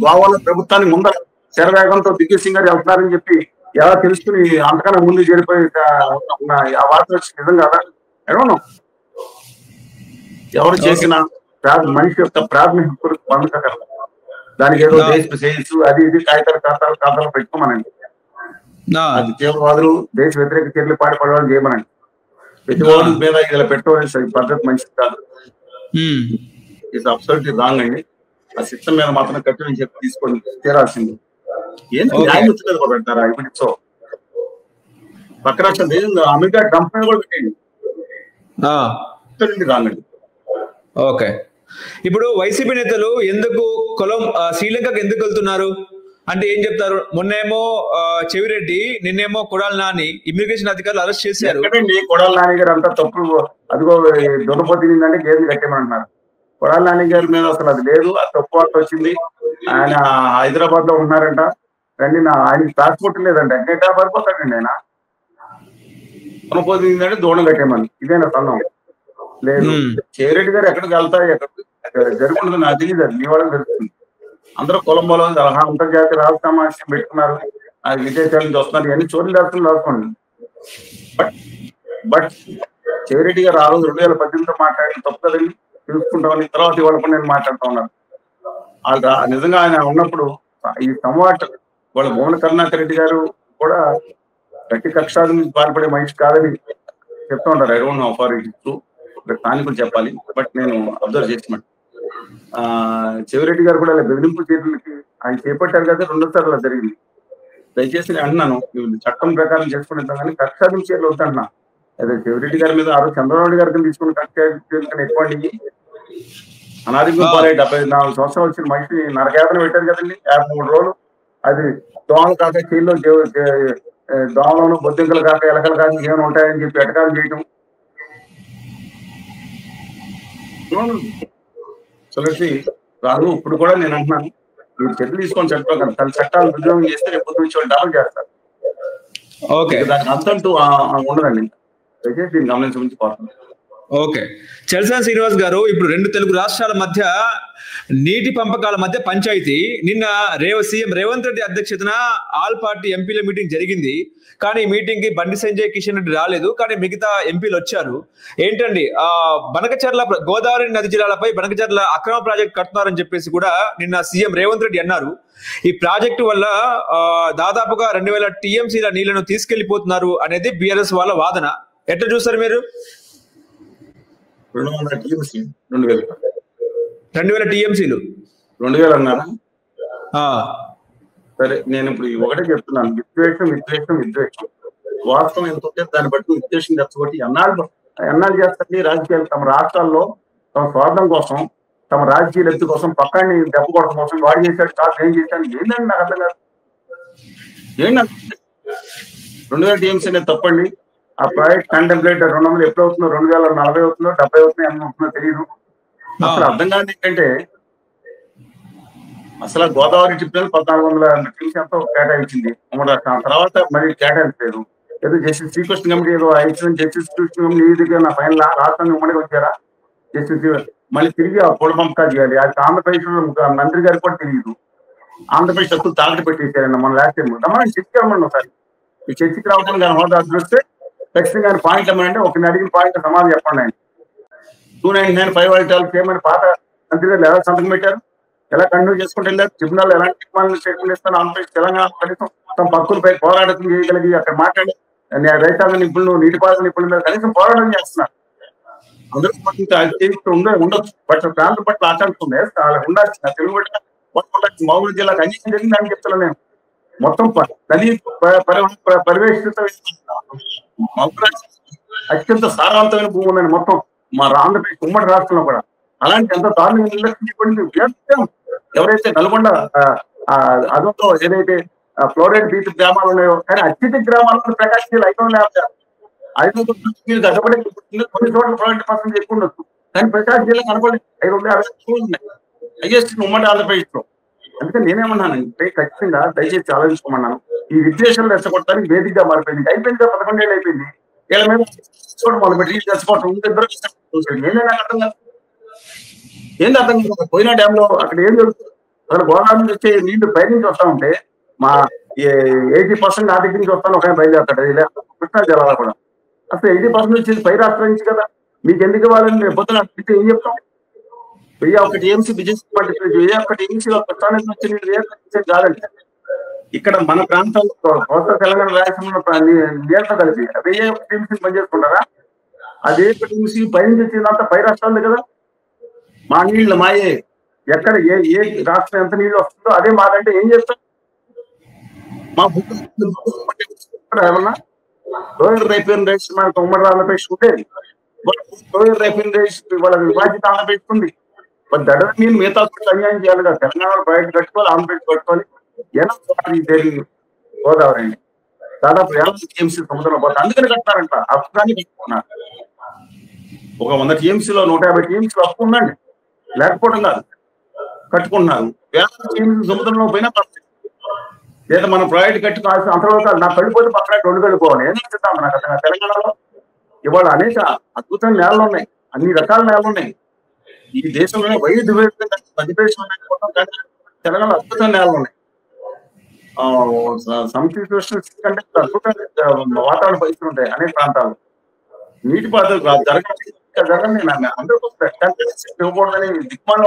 గోవాలో ప్రభుత్వాన్ని ముందర శరవేగంతో దిగ్గ సింగ్ గారు వెళ్తున్నారని చెప్పి ఎలా తెలుసుకుని అంతకన్నా ముందు చేరిపోయి ఆ వార్త వచ్చి నిజం కదా? ఏమన్నా ఎవరు చేసిన మనిషి యొక్క ప్రాథమిక హక్కులకు పొందగలరు. దానికి ఏదో దేశ సేల్స్ అది ఇది ఖాతాలు పెట్టుకోమనండి. అది తీవ్రవాదులు దేశ వ్యతిరేక చర్యలు పాటుపడవాలని చేయమనండి. ప్రతివాదుల మీద ఇలా పెట్టుకోవాల్సిన పద్ధతి మంచిది కాదు. ఇది అబ్సల్యూట్లీ రాంగ్ అండి. ఆ సిస్టమ్ మీద మాత్రం కఠినం చెప్పి తీసుకొని తీరాల్సింది. ఏంటి న్యాయమూర్తి మీద కూడా పెడతారా? ఇప్పుడు సో పక్క రాష్ట్రం అమెరికా ట్రంప్ మీద కూడా పెట్టండి. రాంగ్ అండి. ఓకే, ఇప్పుడు వైసీపీ నేతలు ఎందుకు శ్రీలంకకు ఎందుకు వెళ్తున్నారు అంటే ఏం చెప్తారు? మొన్నేమో చెవిరెడ్డి, నిన్నేమో కొడాలి నాని ఇమిగ్రేషన్ అధికారులు అరెస్ట్ చేశారు. కొడాలి నాని గారు అంతా తప్పు, అదిగో దొరపోతుందంటే గేర్లు కట్టేమంటున్నారు. కొడాలి నాని గారి మీద అసలు అది లేదు, ఆ తప్పు వార్త వచ్చింది. ఆయన హైదరాబాద్ లో ఉన్నారంట, రండి ఆయన పాస్పోర్ట్ లేదంట, ఎట్లా పడిపోతాడండి ఆయన? దొరపోతుందంటే దూడం కట్టేమని, ఇదేనా తల్లం? లేదు. చెవిరెడ్డి గారు ఎక్కడికి వెళ్తారు, ఎక్కడ జరుగుతుంది నాకు తెలియదు, మీ వాళ్ళకి తెలుస్తుంది. అందరూ కొలంబోలో అంతర్జాతీయ రాజసమావేశం పెట్టుకున్నారు, అది విదేశాల నుంచి వస్తున్నారు, ఇవన్నీ చోట్ల దర్శనం రాసుకోండి. బట్ చెవిరెడ్డి గారు ఆ రోజు 2018లో మాట్లాడిన తప్పు కదండి, తెలుసుకుంటామని. తర్వాత ఇవాళ నేను మాట్లాడుతూ ఉన్నాను. నిజంగా ఆయన ఉన్నప్పుడు ఈ సంవాట్ వాళ్ళ భువన కరుణాకర్ రెడ్డి గారు కూడా గట్టి కక్షాల నుంచి పాల్పడే మనిషి కాదని చెప్తూ ఉంటారు. I don't know for it true, స్థానికులు చెప్పాలి. బట్ నేను అబ్జర్వ్ చేసినట్టు చెవిరెడ్డి గారు కూడా బెదిరింపు చర్యలకి ఆయన చేపట్టారు కదా, 2 సార్లు అలా జరిగింది. దయచేసి నేను అంటున్నాను, చట్టం ప్రకారం చేసుకుంటాం కానీ కక్షాదింపు చర్యలు వద్దంటున్నా. అదే చెవిరెడ్డి గారి మీద ఆ రోజు చంద్రబాబు గారికి తీసుకున్న కక్షాదింపు ఎక్కువ అనాధికం పాలే 74 సంవత్సరాలు వచ్చిన మనిషిని నరకేతన పెట్టారు కదండి 53 రోజులు. అది దోమలు కాక చైల్లో దోమలను బొద్దింకలు కాక ఎలకలు కాక ఏమైనా ఉంటాయని చెప్పి ఎటకాలం చేయటం. తులసి రాదు. ఇప్పుడు కూడా నేను అంటున్నాను, మీరు చర్యలు తీసుకొని చట్టం తన చట్టాలు ఉద్యోగం చేస్తే రేపు పొద్దు నుంచి వాళ్ళు డెవలప్ చేస్తారు. ఓకే, దానికి అంతంటూ ఉండదండి. దయచేసి దీన్ని గమనించి పోతుంది. ఓకే. చలసాని శ్రీనివాస్ గారు, ఇప్పుడు 2 తెలుగు రాష్ట్రాల మధ్య నీటి పంపకాల మధ్య పంచాయతీ నిన్న సీఎం రేవంత్ రెడ్డి అధ్యక్షతన ఆల్ పార్టీ ఎంపీల మీటింగ్ జరిగింది. కానీ ఈ మీటింగ్ కి బండి సంజయ్, కిషన్ రెడ్డి రాలేదు, కానీ మిగతా ఎంపీలు వచ్చారు. ఏంటండి, బనకచర్ల గోదావరి నది జిల్లాలపై బనకచర్ల అక్రమ ప్రాజెక్ట్ కడుతున్నారని చెప్పేసి కూడా నిన్న సీఎం రేవంత్ రెడ్డి అన్నారు. ఈ ప్రాజెక్టు వల్ల దాదాపుగా 2000 టీఎంసీల నీళ్లను తీసుకెళ్లిపోతున్నారు అనేది బీఆర్ఎస్ వాళ్ళ వాదన. ఎట్లా చూస్తారు మీరు? 200 టీఎంసీ 2000 టీఎంసీలు 2000 అన్నారా? సరే, నేను ఇప్పుడు ఒకటే చెప్తున్నాను, విద్వేషం వాస్తవం ఎంత ఉంటే దాన్ని బట్టి విద్వేషం తెచ్చబట్టి ఎన్నాళ్ళు చేస్తుంది రాజకీయాలు. తమ రాష్ట్రాల్లో తమ స్వార్థం కోసం, తమ రాజకీయ లబ్ధి కోసం, పక్కని దెబ్బ కొట్టడం కోసం వాడు చేశాడు, కాదు ఏం చేశాడు, ఏంటండి నాకు అర్థం కాదు. ఏంటంటే 2000 టీఎంసీ అనేది తప్పండి. ఆ ప్రాజెక్ట్ కంటెంప్లేట్ 200 ఎప్పుడు అవుతుందో, 2040 అవుతుందో, 70 అవుతుందో, ఎంత అవుతుందో తెలియదు. అసలు అర్థం కాదు ఏంటంటే, అసలు గోదావరి ట్రిబ్యునల్ 1400 టీమ్స్ ఎంతో కేటాయించింది ఉమ్మడి రాష్ట్రం. తర్వాత మళ్ళీ కేటాయించలేదు. ఏదో జస్టిస్ శ్రీకృష్ణ కమిటీ ఏదో ఇచ్చిన జస్టిస్ శ్రీకృష్ణ కమిటీ దగ్గర నా ఫైనల్ రాష్ట్రాన్ని ఉమ్మడిగా వచ్చారా జస్టిస్, మళ్ళీ తిరిగి ఆ పొడి పంపకాలు చేయాలి. అది ఆంధ్రప్రదేశ్ మంత్రి గారికి కూడా తెలియదు. ఆంధ్రప్రదేశ్ అసలు తాకట్టు పెట్టేశారండి మన లాస్ట్ టైం. మనం చర్చకి రమ్మండి ఒకసారి. ఈ చర్చకి రావడానికి కానీ హోదా చూస్తే ఖచ్చితంగా పాయింట్ ఏమనంటే, ఒక అడిగిన పాయింట్ సమాధానం చెప్పండి. ఆయన 299 5 వాళ్ళు చేయమని పాత మంత్రి గారు ఎలా సంతకం పెట్టారు, ఎలా కంటిన్యూ చేసుకుంటూ వెళ్ళారు, ట్రిబ్యునల్ ఎలాంటి స్టేట్మెంట్ ఇస్తాను, ఆంధ్రప్రదేశ్ తెలంగాణ కనీసం తమ పక్కులపై పోరాటం చేయగలిగి అక్కడ మాట్లాడి రైతాంగ నిపుణులు, నీటిపారుదల నిపుణుల మీద కనీసం పోరాటం చేస్తున్నారు. అందరూ ఉండొచ్చు, బట్ ప్రాంతం పట్ల ఆకాంక్ష ఉండాల్సిన తెలుగు పట్ల మహబూబ్ జిల్లాకు అన్యాయం జరిగింది అని చెప్తున్నాను నేను. మొత్తం నదీ పరివేషిత అత్యంత సారవంతమైన భూమి ఉందండి మొత్తం మా ఆంధ్రప్రదేశ్ ఉమ్మడి రాష్ట్రంలో కూడా. అలాంటి ఎంత దారుణంగా నిర్లక్ష్యం ఎవరైతే నల్గొండ అదంతో ఏదైతే ఫ్లోరైడ్ బీచ్ గ్రామాలు ఉన్నాయో, కానీ అత్యధిక గ్రామాల్లో ప్రకాశం జిల్లా 550 అడపడే కొన్ని చోట్ల ఫ్లోరైడ్ పర్సెంట్ ఎక్కువ ఉండొచ్చు, కానీ ప్రకాశం జిల్లా కనపడి 560 ఉన్నాయి హైయెస్ట్ ఉమ్మడి ఆంధ్రప్రదేశ్ లో. అందుకని నేనేమన్నానంటే, ఖచ్చితంగా దయచేసి ఆలోచించుకోమన్నాను. ఈ విద్వేషాలు రెచ్చగొట్టడానికి వేదికగా మారిపోయింది. అయిపోయింది, 11 ఏళ్ళు అయిపోయింది. వీళ్ళ మీద చూడడం మొదలుపెట్టి రెచ్చగొట్టడం నేనే అర్థం కాదు. ఏంది అర్థం కాదు. పోయిన డ్యామ్ లో అక్కడ ఏం జరుగుతుంది, అసలు గోదావరి నుంచి వచ్చే నీళ్లు పై నుంచి వస్తా ఉంటే మా 80% నా దగ్గర నుంచి వస్తాను, ఒక బయలుదేరుతాడు. కృష్ణా జలాలు కూడా అసలు 80% వచ్చేది పై రాష్ట్రం నుంచి కదా. మీకు ఎందుకు ఇవ్వాలని మేము పొద్దున అడిగితే ఏం చెప్తాం? 1001 టీఎంసీ బిజినెస్ 1001 టీఎంసీలో కృష్ణానది వచ్చి కాదండి. ఇక్కడ మన ప్రాంతాల్లో కోస్తా తెలంగాణ రాష్ట్రంలో నీళ్ళతో కలిపి 1001 టీఎంసీ పనిచేసుకుంటారా? అదే టీఎంసీ పై నుంచి వచ్చిందంతా పై రాష్ట్రాలే కదా. మా నీళ్ళు మాయే, ఎక్కడ ఏ రాష్ట్రం ఎంత నీళ్ళు వస్తుందో అదే మాదంటే ఏం చేస్తాం? మా ఏమన్నా లోయర్ రైపియన్ రైట్స్ మనకు ఉమ్మడి ఆంధ్రప్రదేశ్ ఉండేది. లోయర్ రైపియన్ రైట్స్ వాళ్ళ విభాజిత ఆంధ్రప్రదేశ్ ఉంది. దడ నీళ్ళు మిగతా అన్యాయం చేయాలి కదా. తెలంగాణ బయట కట్టుకోవాలి, ఆంధ్రప్రదేశ్ కట్టుకోవాలి. ఎలా గోదావరి అండి దాదాపు 50 టీఎంసీ సముద్రంలో పోతే అందుకని కట్టారంట. అప్పుగానే కట్టుకున్నారు. ఒక 100 టీఎంసీలో 150 టీఎంసీలో అప్పు ఉందండి, లేకపోవడం కాదు, కట్టుకుంటున్నారు. 50 టీఎంసీ సముద్రంలో పోయినా లేదా మనం ప్రాజెక్ట్ కట్టుకోవాల్సిన అంతలో నా పడిపోతే పక్కన 2 కట్టుకోవాలి. ఏం చెప్తాం నాకు అసలు తెలంగాణలో ఇవాళ అనేక అద్భుతమైన నేలలు ఉన్నాయి, అన్ని రకాల నేలలు ఉన్నాయి. ఈ దేశంలోనే మధ్యప్రదేశ్ తెలంగాణ అద్భుతమైన నేలలు ఉన్నాయి. కంటే అద్భుతంగా వాతావరణ పరిస్థితులు ఉంటాయి అనేక ప్రాంతాలు. నీటి పారుదల జరగని అందరూ ఇవ్వకూడదని దిక్మాల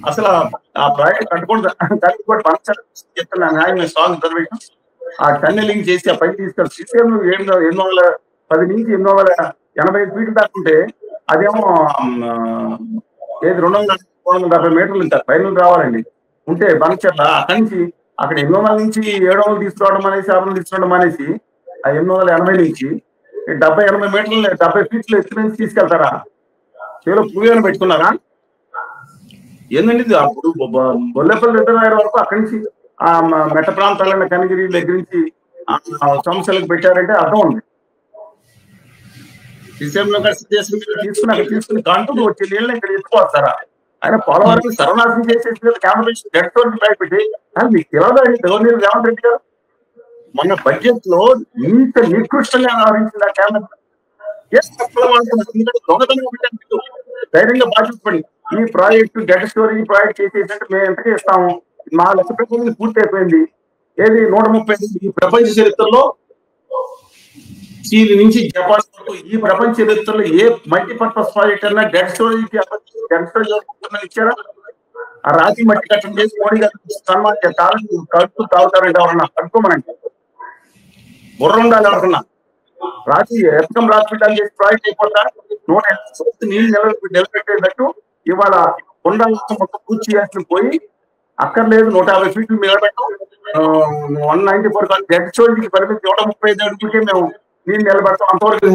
అసలు ఆ ప్రాజెక్ట్ కట్టుకుంటూ చెప్తున్నా న్యాయం స్ట్రాంగ్ రిజర్వేషన్ ఆ టన్నెలింగ్ చేసి ఆ పైకి తీసుకెళ్ళి శ్రీశైలం 810 నుంచి 885 ఫీట్లు దాకుంటే అదేమో 270 మీటర్లు ఉంటారు పైన రావాలండి. ఉంటే బనకచర్ల అక్కడి నుంచి అక్కడ 800 నుంచి 700 తీసుకురావడం అనేసి 600 తీసుకురావడం అనేసి ఆ 880 నుంచి 70-80 మీటర్లు 70 ఫీట్లు ఎత్తు నుంచి తీసుకెళ్తారా? చేలో పువ్వులను పెట్టుకున్నారా? ఏంటండి అప్పుడు బొల్లెపల్లి రిజర్వాయర్ వరకు అక్కడి నుంచి ఆ మెట్ట ప్రాంతాలైన కనిగిరి దగ్గర నుంచి సమస్యలకు పెట్టారంటే అర్థం ఉంది. డిసెంబర్ తీసుకుని కంటూ వచ్చి నీళ్ళని ఇక్కడ ఎత్తుకోవస్తారా? ఆయన పోలవరం సర్వనాశనం చేసేసి క్యాబినెట్ జడ్తో పెట్టి మీకు తెలియదండి గవర్నర్ రేవంత్ రెడ్డి గారు మన బడ్జెట్ లో ఇంత నికృష్టంగా వ్యవహరించింది ఆ క్యాబినెట్. దొంగతనం ధైర్యంగా బాధ్యతపడి ఈ ప్రాజెక్టు డెడ్ స్టోరేజ్ ప్రాజెక్ట్ చేసేసంటే మేము ఎంతగా ఇస్తాము, మా లక్ష ప్రజలు పూర్తి అయిపోయింది. ఏది 135 ఈ ప్రపంచ చరిత్రలో చీలి నుంచి జపాన్ వరకు ఈ ప్రపంచ చరిత్రలో ఏ మల్టీపర్పస్ ప్రాజెక్ట్ అయినా డెడ్ స్టోరేజ్ ఇచ్చారా? ఆ రాతి మట్టి కట్టం చేసి మోడీ గారు సన్మాన్ చేస్తారు. కడుపు తాగుతారంటే ఎవరన్నా కట్టుకోమనండి, బుర్ర ఉండాలి ఎవరన్నా. రాత్రి ఎత్తం రాత్రి చేసి ప్రాజెక్ట్ అయిపోతా 180 నీళ్ళు నిలబెట్టేటట్టు ఇవాళ కొండ మొత్తం పూర్తి చేయాల్సిన పోయి అక్కర్లేదు 150 ఫీట్లు నిలబెట్టు 194 డెడ్ స్టోరేజ్ పరిమితి 135 అడుగుంటే మేము నీళ్ళు నిలబెడతాం అంతవరకు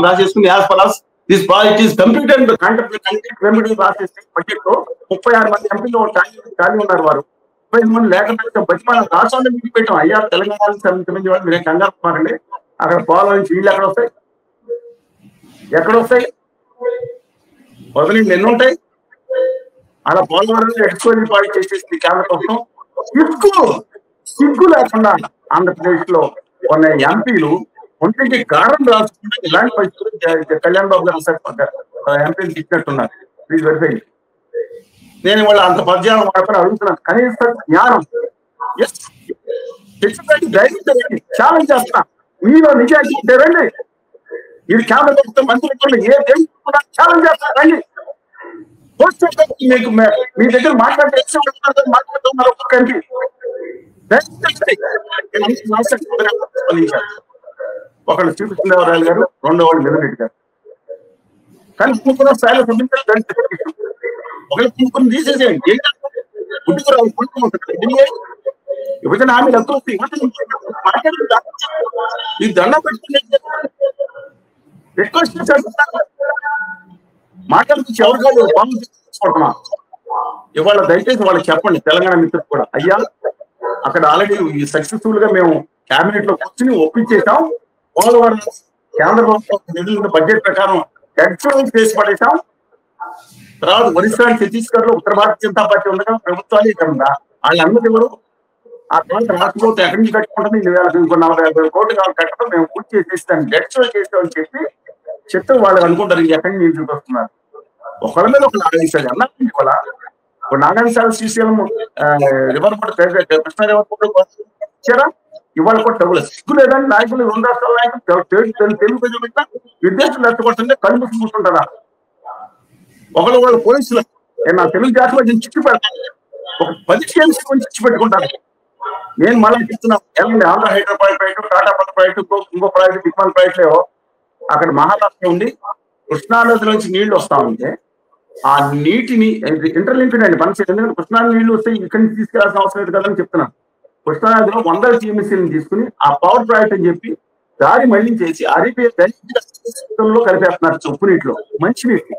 రాసేసుకుని as far as this project is complete and complete రాసేసి బడ్జెట్ లో 36 మంది ఎంపీలు ఖాళీ ఉన్నారు. వారు 35 మంది లేకపోతే బతిమాల రాష్ట్రాన్ని మీకు పెట్టాం. అయ్యా తెలంగాణ సంబంధించి వాళ్ళు మీరే కంగారు మారండి, అక్కడ పోలం నుంచి నీళ్ళు ఎక్కడ వస్తాయి? వదిలి ఎన్ని ఉంటాయి? అలా పోలవరం ఎక్స్పోజింగ్ పాయింట్ చేసేసి కేంద్ర ప్రభుత్వం సిగ్గు లేకుండా ఆంధ్రప్రదేశ్ లో కొన్ని ఎంపీలు ఒంటికి కారణం రాసుకుంటే ఇలాంటి పరిస్థితులు కళ్యాణ్ బాబు గారు ఎంపీలు ఇచ్చినట్టున్నారు. Please verify. నేను వాళ్ళు అంత పద్యాలను మాత్రం అడుగుతున్నాను, కనీస జ్ఞానం ఛాలెంజ్ చేస్తున్నా. మీలో నిజాయితీ రండి, ఇది కేంద్ర ప్రభుత్వం మంత్రులు ఏ ఛాలెంజ్ చేస్తున్నారు రండి. మీకు మీ దగ్గర మాట్లాడుతున్నారు ఒక్కొక్కరికి ఒకళ్ళు శ్రీకృష్ణదేవరాయలు గారు, రెండో వాళ్ళు మిథున్ గారు. కానీ పూర్ణ స్థాయిలో ఒకళ్ళు పూర్ణ తీసేసేయండి. విభజన హామీలు ఎంతో ఈ దండం పెట్టుకునే రిక్వెస్ట్ మాట్లాడుతూ ఎవరు కాదు తీసుకుంటున్నా. ఇవాళ దయచేసి వాళ్ళకి చెప్పండి, తెలంగాణ మిత్రులు కూడా, అయ్యా అక్కడ ఆల్రెడీ సక్సెస్ఫుల్ గా మేము క్యాబినెట్ లో కూర్చుని ఒప్పించేసాం. పోలవరం కేంద్ర ప్రభుత్వం నిధుల బడ్జెట్ ప్రకారం ఎక్స్ప్లెయిన్ చేసి పడేసాం. తర్వాత ఒరిస్సా ఛత్తీస్గఢ్ లో ఉత్తర భారతీయ జనతా పార్టీ ఉండగా ప్రభుత్వాలు ఇక్కడ ఉందా? వాళ్ళందరూ ఎవరు? ఆ తర్వాత రాష్ట్ర ప్రభుత్వం ఎక్కడి నుంచి కట్టుకుంటుంది? 40,000 కోట్లు కావాలి కట్టడం, మేము పూర్తి చేసేసి దాన్ని డెడ్ చేస్తామని చెప్తే వాళ్ళు అనుకుంటారు ఎక్కడి నుంచి చూపిస్తున్నారు. ఒకళ్ళ మీద ఒక నాగేశాలు అన్నారు. ఇవాళ ఇప్పుడు నాగార్జున శ్రీశైలం రివర్ కృష్ణా రివర్ ఇచ్చారా? ఇవాళ కూడా డబ్బులు సిగ్గు లేదని నాయకులు 2 రాష్ట్రాల నాయకులు తెలుగు ప్రజలు పెట్టినా విద్యార్థులు ఎత్తకొడుతుంటే కళ్ళు మూసి కూర్చుంటారా? ఒకళ్ళు వాళ్ళు పోలీసులు నా తెలుగు జాతిలో నేను చిక్కి పెడతాను, ఒక 10 కేమ్స్ కొంచెం చిచ్చి పెట్టుకుంటాను. నేను మళ్ళీ చెప్తున్నాను, ఎలాంటి ఆంధ్ర హైదరాబాద్ ప్రాజెక్టు, టాటా పట్ల ప్రాజెక్టు, ఇంకో ప్రాజెక్టు, దిక్మాల ప్రాజెక్టు అక్కడ మహారాష్ట్ర ఉండి కృష్ణానది నుంచి నీళ్లు వస్తా ఉంటే ఆ నీటిని ఇంటర్లింక్డ్ అండి మనసు. ఎందుకంటే కృష్ణానది నీళ్లు వస్తే ఇక్కడి నుంచి తీసుకెళ్లాల్సిన అవసరం లేదు కదని చెప్తున్నాను. కృష్ణానదిలో 100 టీఎంసీలను తీసుకుని ఆ పవర్ ప్రాజెక్ట్ అని చెప్పి దారి మళ్లించేసి అరిపేలో కలిపేస్తున్నారు. ఉప్పు నీటిలో మంచి నీటి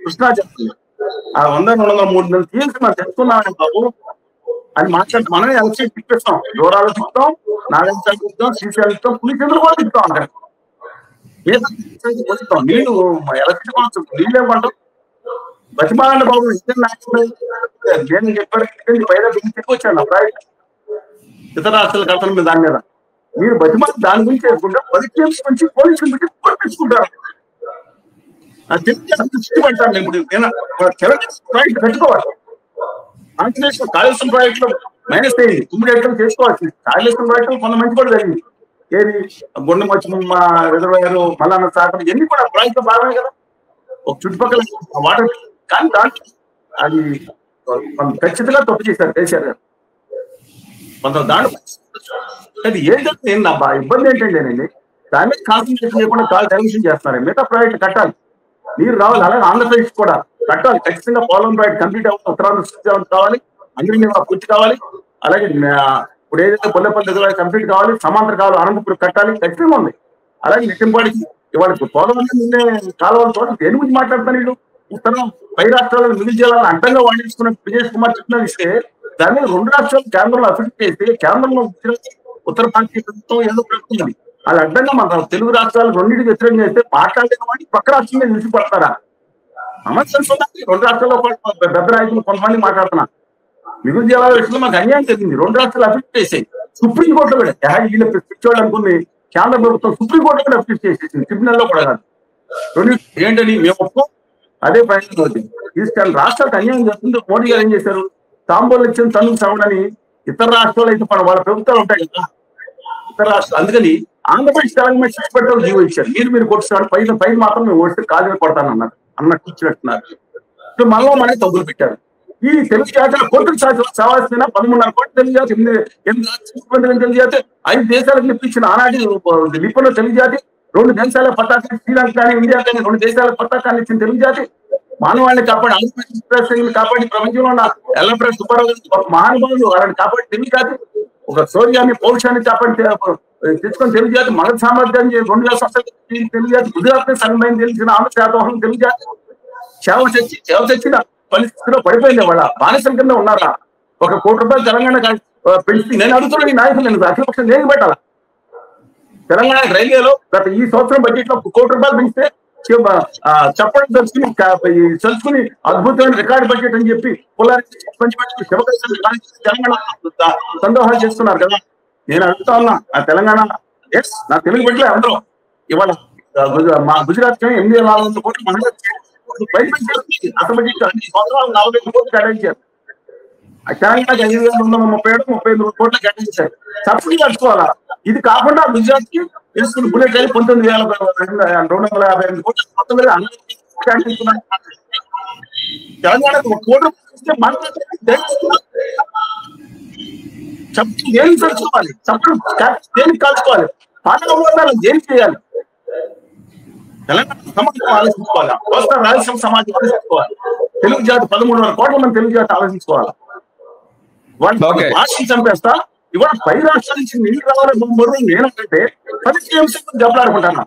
కృష్ణా చెప్తుంది. ఆ 100-200-300 టీఎంసీ మనం తెచ్చుకున్నామని బాబు అని మాట్లాడి మనమే ఎలక్షన్ తిప్పిస్తాం. దూరాలు తిప్పుతాం, నాగేశ్వరం తిప్పుతాం, శ్రీశైలం తిప్పుతాం, పులిచెంద్రులు కూడా తిప్పుతాం. అక్కడ ఏదో నీళ్లు ఎలక్ట్రిక్ నీళ్ళు ఏమంటాం బతిమాలండి బాబు. నేను చెప్పాను పైన తీసుకొచ్చాను ప్రాజెక్ట్ ఇతర రాష్ట్రాల కడతల మీద దాని మీద మీరు బతిమాలి దాని గురించి చేసుకుంటే 10 టీమ్స్ నుంచి పోలీసులు పెట్టి కొట్టించుకుంటారు. పడతాను ఇప్పుడు ప్రాజెక్ట్ కట్టుకోవాలి. కాంగ్రెస్ కాళేశ్వరం ప్రాజెక్ట్ లో మైనస్ అయింది, ఇమ్మీడియట్ చేసుకోవాల్సి. కాళేశ్వరం ప్రాజెక్ట్ కొంత మంచి కూడా జరిగింది. ఏది గుండె మచ్చమ్మ రిజర్వాయర్, మల్లన్న సాగర్ ఇవన్నీ కూడా ప్రాజెక్ట్ లో భాగమే కదా. ఒక చుట్టుపక్కల వాటర్ కానీ దాంట్లో అది ఖచ్చితంగా తప్పు చేశారు కేసీఆర్ గారు. కొంత దాంట్లో అది ఏంటంటే నేను నా ఇబ్బంది ఏంటంటేనండి, దాని మీద కాన్సన్ట్రేషన్ చేయకుండా డైరెక్షన్ చేస్తున్నారు. మిగతా ప్రాజెక్ట్ కట్టాలి, నీరు రావాలి. అలాగే ఆంధ్రప్రదేశ్ కూడా కట్టాలి ఖచ్చితంగా. పోలవరం ప్రాజెక్ట్ కంప్లీట్ అవ్వాలి, ఉత్తరాంధ్ర కావాలి, అందరినీ పూర్తి కావాలి. అలాగే ఇప్పుడు ఏదైతే బొల్లపల్లి రిజర్వాయర్ కంప్లీట్ కావాలి, సమాంతర కావాలి, అనంతపురం కట్టాలి, ఖచ్చితంగా ఉంది. అలాగే నిత్యంపాడికి ఇవాళ పోలవరం నిన్నే కాలువల చోట దేని గురించి మాట్లాడతాను. వీళ్ళు ఉత్తరం పై రాష్ట్రాలను మిగిలి జిల్లాలను అడ్డంగా వాడించుకున్న విజయ్ కుమార్ చెప్పిన ఇస్తే దాని మీద 2 రాష్ట్రాలు కేంద్రంలో అఫెక్ట్ చేస్తే కేంద్రంలో ఉత్తర భారతీయ ప్రభుత్వం ఏదో పెడుతుంది. అది అడ్డంగా మన తెలుగు రాష్ట్రాలు రెండింటికి వ్యతిరేకంగా అయితే మాట్లాడలేని వాడిని పక్క రాష్ట్రం మీద నిలిచిపడతారా? సమస్యలు రెండు రాష్ట్రాల్లో పెద్ద నాయకులు కొంతమంది మాట్లాడుతున్నారు. మిగులు జిల్లాల విషయంలో మాకు అన్యాయం జరిగింది. రెండు రాష్ట్రాలు అఫిట్ చేసాయి. సుప్రీంకోర్టులో కూడా వీళ్ళు పిచ్చోళ్ళు అనుకుని కేంద్ర ప్రభుత్వం సుప్రీంకోర్టులో కూడా అఫిట్ చేసేసింది. ట్రిబ్యునల్లో కూడా కాదు. ఏంటని మేము ఒప్పుకో అదే ప్రయత్నం అవుతుంది. తీసుకెళ్ళి రాష్ట్రాలకు అన్యాయం చేస్తుంది. మోడీ గారు ఏం చేశారు? తాంబూలు ఇచ్చిన తను సవడని ఇతర రాష్ట్రాలు అయితే వాళ్ళ ప్రభుత్వాలు ఉంటాయి కదా ఇతర రాష్ట్రాలు. అందుకని ఆంధ్రప్రదేశ్ తెలంగాణ శిక్ష పెట్టడం జీవో ఇచ్చారు. మీరు కొట్టున్నాడు పైన మాత్రం మేము ఓడితే కాదు కొడతానన్నారు అన్నట్టు ఇచ్చినట్టున్నారు. ఇప్పుడు మనలో తగ్గులు పెట్టారు. ఈ తెలుగు జాతర కోర్టుకు చావాల్సిన 13.5 కోట్ల తెలుగు జాతి 8 తెలుగు జాతి 5 దేశాలకు నిప్పించిన ఆనాటి లిపిలో తెలుగు జాతి 2 దేశాల పతాకాన్ని శ్రీలంక కానీ ఇండియా కానీ 2 దేశాల పతాకాన్ని ఇచ్చిన తెలుగు జాతి మానవాళిని కాపాడి ఆంధ్రప్రదేశ్ కాపాడి ప్రపంచంలో ఉన్న ఎల్లప్రదేశ్ సుబ్బారావు మహానుభావులు వాళ్ళని కాపాడి తెలుగు జాతి ఒక శౌర్యాన్ని పౌరుషాన్ని కాపాడి తెచ్చుకొని తెలుగు జాతి మగ సామర్థ్యాన్ని 2000 సంవత్సరాలు తెలుగు జాతి గుజరాత్ సన్మైన తెలిసిన ఆంధ్ర శాతవాహనం తెలుగు జాతి సేవ తెచ్చిన పరిస్థితిలో పడిపోయింది. వాళ్ళ బానిసల కింద ఉన్నారా? 1 కోటి రూపాయలు తెలంగాణ పెంచి నేను అడుగుతున్నా ఈ నాయకులు నేను అఖిలపక్షం దేనికి పెట్టాలా? తెలంగాణ రైల్వేలో గత ఈ సంవత్సరం బడ్జెట్ లో 1 కోటి రూపాయలు పెంచితే చెప్పడం తెలుసుకుని అద్భుతమైన రికార్డు బడ్జెట్ అని చెప్పి తెలంగాణ సందోహాలు చేస్తున్నారు కదా. నేను అడుగుతా ఉన్నా ఆ తెలంగాణ నా తెలుగు బిడ్డలే అందరూ ఇవాళ మా గుజరాత్ 8,400 కోట్లు మన అసలు 40 కోట్లు కేటాయించారు. తెలంగాణకి 5,237 కోట్లు కేటాయించారు. సబ్సిడీ కట్టుకోవాలా? ఇది కాకుండా గుజరాత్ కి తీసుకుని బుల్లెట్ రైలు 19,258 కోట్లు 19 కేటాయించుకున్నారు. తెలంగాణకు 1 కోటి దేనికి తెలుసుకోవాలి? దేనికి కాల్చుకోవాలి? పాఠశాల దేనికి చేయాలి? తెలంగాణ సమాజం ఆలోచించుకోవాలి. కోస్తా రాయలసీమ సమాజం ఆలోచించుకోవాలి. తెలుగు జాతి 13,000 కోట్ల మంది తెలుగు జాతి ఆలోచించుకోవాలి. వాళ్ళు భాషను చంపేస్తా ఇవాళ పై రాష్ట్రాల నుంచి నీళ్ళు రావాలని నేనంటే 10 టీఎంసీ దెబ్బలాడుకుంటున్నా.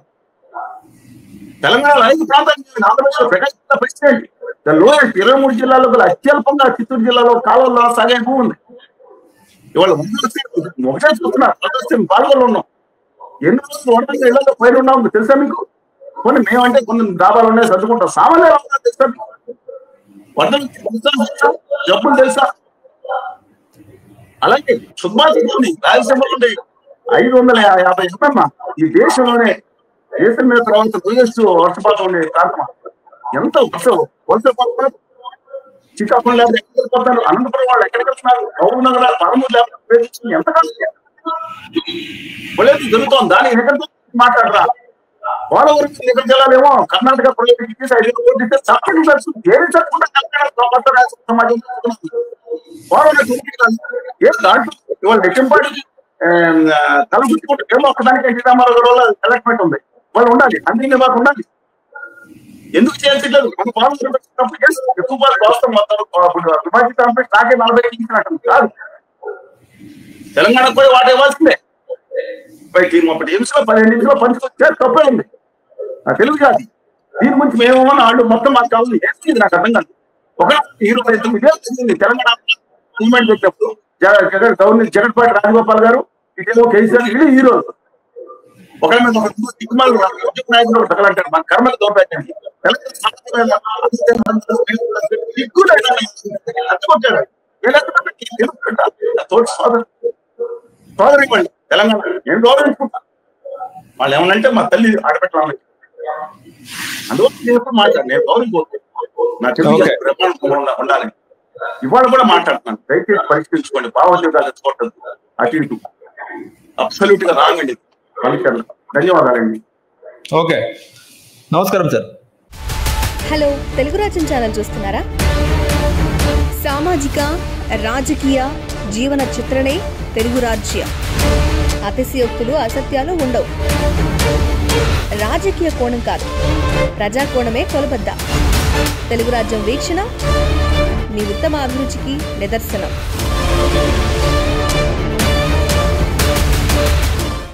తెలంగాణ 5 ప్రాంతాలు ఆంధ్రప్రదేశ్ ప్రకాశం ప్రెసిడెంట్ 23 జిల్లాల్లో అత్యల్పంగా చిత్తూరు జిల్లాలో కాలంలో సాగే భూమి ఉంది. ఇవాళ ఒకటే చూస్తున్నారు. పాల్గొలు ఉన్నాం. ఎన్ని రోజులు వంటలు ఇళ్లలో పైన ఉన్నాం తెలుసా మీకు? కొన్ని మేమంటే కొన్ని దాబాలు ఉన్నాయి సర్దుకుంటాం. సామాన్య తెలుసా? వంటలు జబ్బులు తెలుసా? అలాగే సుబ్బాసి రాయలసీమలో ఉండే 550 ఎంఎం ఈ దేశంలోనే దేశం మీద తర్వాత వర్షపాతం ఉండే ప్రాంతం. ఎంత వర్షపాతం శ్రీకాకుళం లేకపోతే ఎక్కడికి వెళ్ళిపోతారు? అనంతపురం వాళ్ళు ఎక్కడికి వెళ్తున్నారు? గౌరవ నగరాలు పరమూరు లేకపోతే ఎంత కాదు జరుగుతోంది. దాన్ని ఎక్కడ మాట్లాడరా? పోలవరం ఎక్కడ జిల్లాలేమో కర్ణాటక ప్రజలు 5 కోట్లు చక్కటి ఏది చక్కకుండా సమాజం ఇవాళ లెక్కింపాటికి తలపుచ్చుకుంటే ఏమో ఒక్కదానికి ఎన్టీ రామారావు గారు వల్ల సెలెక్ట్మెంట్ ఉంది. వాళ్ళు ఉండాలి, అన్ని మాకు ఉండాలి. ఎందుకు చేయాల్సింది? ఎక్కువ కోస్తాం నాకే 40 ఇచ్చినట్టు కాదు. తెలంగాణ పోయి వాటి ఇవ్వాల్సిందే. 30 నిమిషాలు 15 నిమిషాలు పంచుకొచ్చే తప్పే ఉంది. ఆ తెలుగు జాతి దీని గురించి మేమేమన్నా వాళ్ళు మొత్తం మాకు కావాలి. ఏంటి నాకు అర్థం కాదు. 129 తెలంగాణ మూవ్మెంట్ పెట్టినప్పుడు జగన్పాటి రాజగోపాల్ గారు ఇటేమో కేసీఆర్ ఇది హీరోలు ఒకరి మీద దిక్కుమాలు నాయకులు తగలంటారు. మన కర్మకు దోపేటండి తోటి సోదరి ఇవ్వండి. తెలంగాణ నేను గౌరవించుకుంటా. వాళ్ళు ఏమనంటే మా తల్లి ఆడబెట్టాలి. అందువల్ల మాట్లాడు నేను గౌరవించుకోవచ్చు. నా తెలుగు ఉండాలి. ఇవాళ కూడా మాట్లాడుతున్నాను. దయచేసి పరిష్కరించుకోండి. భావోద్వేగాలు తెచ్చుకోవట్లేదు. అటు ఇటు అబ్సల్యూట్ గా రాంగండి. ధన్యవాదాలండి. ఓకే, నమస్కారం సార్. హలో, తెలుగు రాజ్యం ఛానల్ చూస్తున్నారా? సామాజిక రాజకీయ జీవన చిత్రణే తెలుగు రాజ్యం. అతిశయోక్తులు అసత్యాలు ఉండవు. రాజకీయ కోణం కాదు, ప్రజా కోణమే కొలబద్ద. తెలుగు రాజ్యం వీక్షణ మీ ఉత్తమ అభిరుచికి నిదర్శనం.